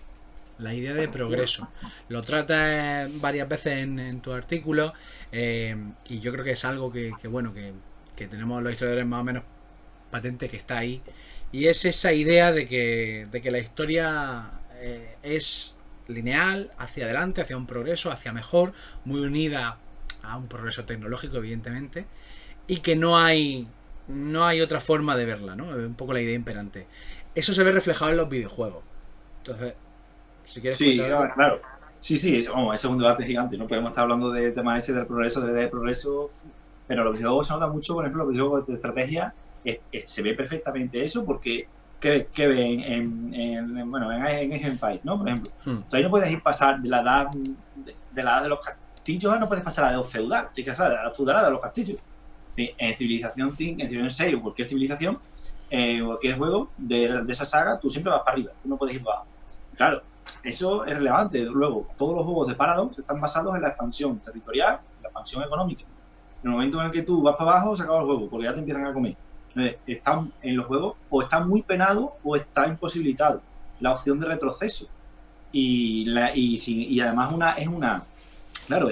la idea de progreso. Lo tratas varias veces en tu artículo, y yo creo que es algo que tenemos los historiadores más o menos patente, que está ahí, y es esa idea de que la historia es lineal, hacia adelante, hacia un progreso, hacia mejor, muy unida a un progreso tecnológico, evidentemente, y que no hay otra forma de verla, ¿no? Es un poco la idea imperante. Eso se ve reflejado en los videojuegos. Entonces, si quieres... Sí, claro. Sí, es un debate gigante. No podemos estar hablando del tema ese del progreso, pero los videojuegos se nota mucho, por ejemplo, los videojuegos de estrategia, se ve perfectamente eso, porque que ven en Age of Empires, ¿no? Por ejemplo, todavía no puedes ir pasar de la edad de los castillos, no puedes pasar a la edad feudal, tienes que pasar a la feudalada de los castillos. En Civilización 5, en Civilización 6 o cualquier civilización, o cualquier juego de esa saga, tú siempre vas para arriba, tú no puedes ir para abajo. Claro, eso es relevante. Luego, todos los juegos de Paradox están basados en la expansión territorial, la expansión económica. En el momento en el que tú vas para abajo, se acaba el juego, porque ya te empiezan a comer. Están en los juegos o está muy penado o está imposibilitado la opción de retroceso, y además es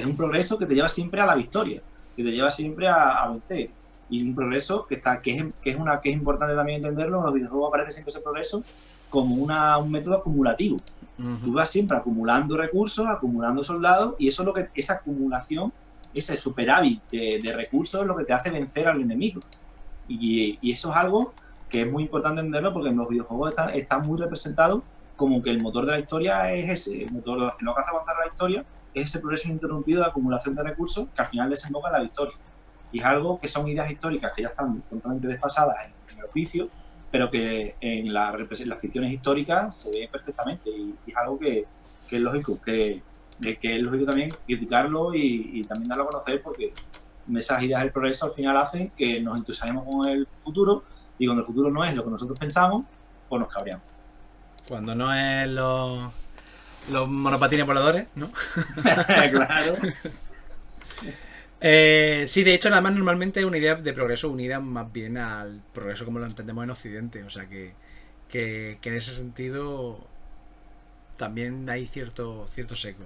un progreso que te lleva siempre a la victoria, que te lleva siempre a vencer, y un progreso que es importante también entenderlo. En los videojuegos aparece siempre ese progreso como un método acumulativo. Tú vas siempre acumulando recursos, acumulando soldados, y eso es lo que esa acumulación, ese superávit de recursos, es lo que te hace vencer al enemigo. Y eso es algo que es muy importante entenderlo, porque en los videojuegos está muy representado como que el motor de la historia es ese, el motor de lo que hace avanzar la historia es ese progreso ininterrumpido de acumulación de recursos que al final desemboca en la victoria. Y es algo que son ideas históricas que ya están totalmente desfasadas en el oficio, pero que en las ficciones históricas se ve perfectamente, y es algo que es lógico, que que es lógico también criticarlo y también darlo a conocer, porque esas ideas del progreso al final hacen que nos entusiasmemos con el futuro, y cuando el futuro no es lo que nosotros pensamos, pues nos cabreamos. Cuando no es los monopatines voladores, ¿no? Claro. Sí, de hecho, nada más normalmente es una idea de progreso unida más bien al progreso como lo entendemos en Occidente. O sea que en ese sentido también hay cierto seco.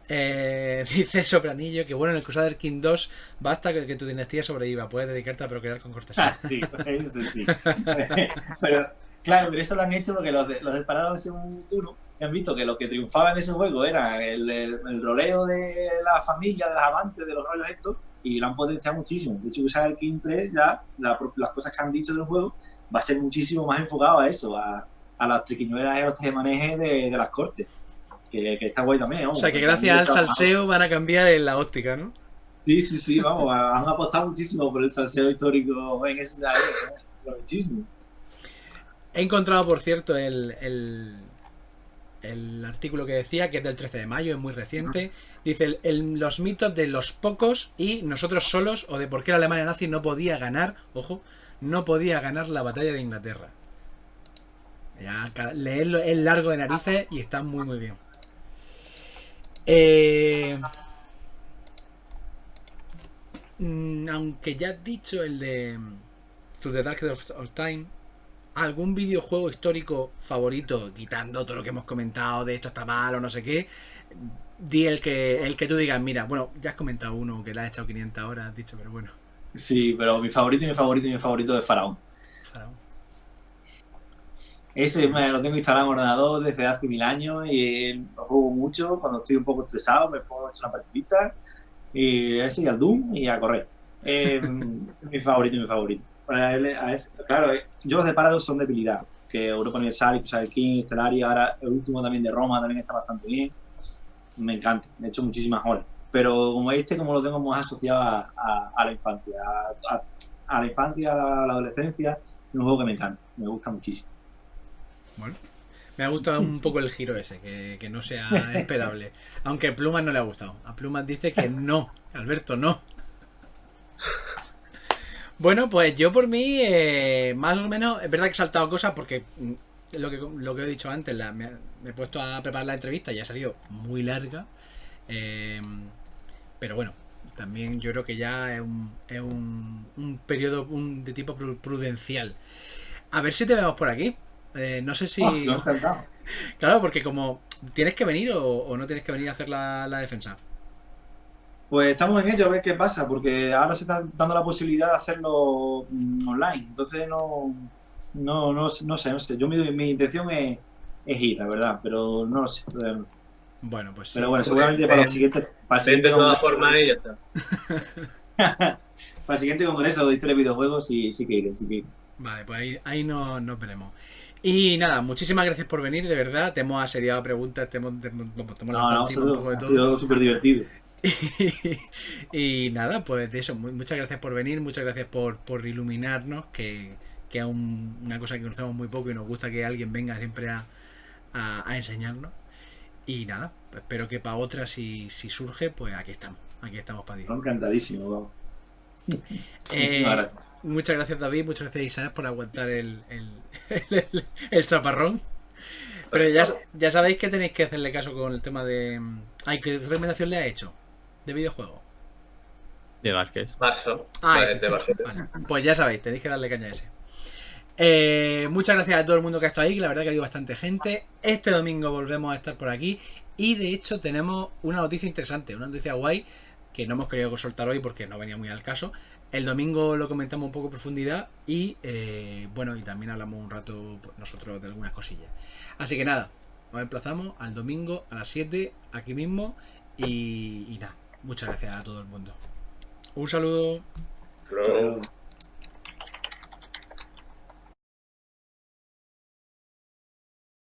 Dice Sopranillo que bueno, en el Crusader King 2 basta que tu dinastía sobreviva, puedes dedicarte a procrear con cortesía. Sí, eso sí. Pero claro, pero eso lo han hecho porque los del Parado de un turno han visto que lo que triunfaba en ese juego era el roleo de la familia, de los amantes, de los roles estos, y lo han potenciado muchísimo. De hecho, usar el King 3 ya, las cosas que han dicho del juego, va a ser muchísimo más enfocado a eso, a las triquiñuelas y a los tejemanejes de las cortes. Que está guay también, vamos. O sea que gracias al salseo van a cambiar en la óptica, ¿no? Sí, vamos, han apostado muchísimo por el salseo histórico en ese muchísimo. He encontrado, por cierto, el artículo que decía, que es del 13 de mayo, es muy reciente. Dice los mitos de los pocos y nosotros solos, o de por qué la Alemania nazi no podía ganar, ojo, no podía ganar la batalla de Inglaterra. Ya, leerlo es largo de narices y está muy muy bien. Aunque ya has dicho el de Through the Darkest of Time, ¿algún videojuego histórico favorito, quitando todo lo que hemos comentado de esto está mal o no sé qué? Di el que tú digas, mira, bueno, ya has comentado uno que le has echado 500 horas, has dicho, pero bueno. Sí, pero mi favorito es Faraón. Ese lo tengo instalado en ordenador desde hace 1000 años y lo juego mucho. Cuando estoy un poco estresado me pongo a echar una partidita y ese y al Doom y a correr. Mi favorito. Claro, yo los de Paradox son debilidad, que Europa Universal, Crusader King, Stellaria, ahora el último también de Roma también está bastante bien. Me encanta, he hecho muchísimas horas. Pero como como lo tengo más asociado a la infancia, a la infancia, a la adolescencia, es un juego que me encanta, me gusta muchísimo. Bueno, me ha gustado un poco el giro ese, que no sea esperable. Aunque a Plumas no le ha gustado. A Plumas dice que no, Alberto, no. Bueno, pues yo por mí, más o menos, es verdad que he saltado cosas porque lo que he dicho antes, me he puesto a preparar la entrevista y ha salido muy larga. Pero bueno, también yo creo que ya es un periodo de tipo prudencial. A ver si te vemos por aquí. No sé si... Claro, porque como tienes que venir o no tienes que venir a hacer la defensa. Pues estamos en ello, a ver qué pasa, porque ahora se está dando la posibilidad de hacerlo online. Entonces no sé. Yo mi intención es ir, la verdad, pero no lo sé. Bueno, pues sí. Pero bueno, seguramente para el siguiente... De todas formas, y ya está. Para el siguiente congreso de historia de videojuegos sí que iré. Vale, pues ahí nos veremos. Y nada, muchísimas gracias por venir, de verdad. Te hemos asediado a preguntas, te hemos lanzado encima un poco de todo. Ha sido súper divertido. Y nada, pues de eso, muchas gracias por venir, muchas gracias por iluminarnos, que es una cosa que conocemos muy poco y nos gusta que alguien venga siempre a enseñarnos. Y nada, pues espero que para otras, si surge, pues aquí estamos para ti. Encantadísimo, vamos. Muchísimas gracias. Muchas gracias, David, muchas gracias, Isaac, por aguantar el chaparrón. Pero ya sabéis que tenéis que hacerle caso con el tema de... ¿qué recomendación le ha hecho? ¿De videojuego? De Darkest. Barça. Ese. Vale. Pues ya sabéis, tenéis que darle caña a ese. Muchas gracias a todo el mundo que ha estado ahí, que la verdad que ha habido bastante gente. Este domingo volvemos a estar por aquí. Y de hecho tenemos una noticia interesante, una noticia guay, que no hemos querido soltar hoy porque no venía muy al caso. El domingo lo comentamos un poco en profundidad y bueno, y también hablamos un rato nosotros de algunas cosillas. Así que nada, nos emplazamos al domingo a las 7 aquí mismo y nada, muchas gracias a todo el mundo. Un saludo. Hello.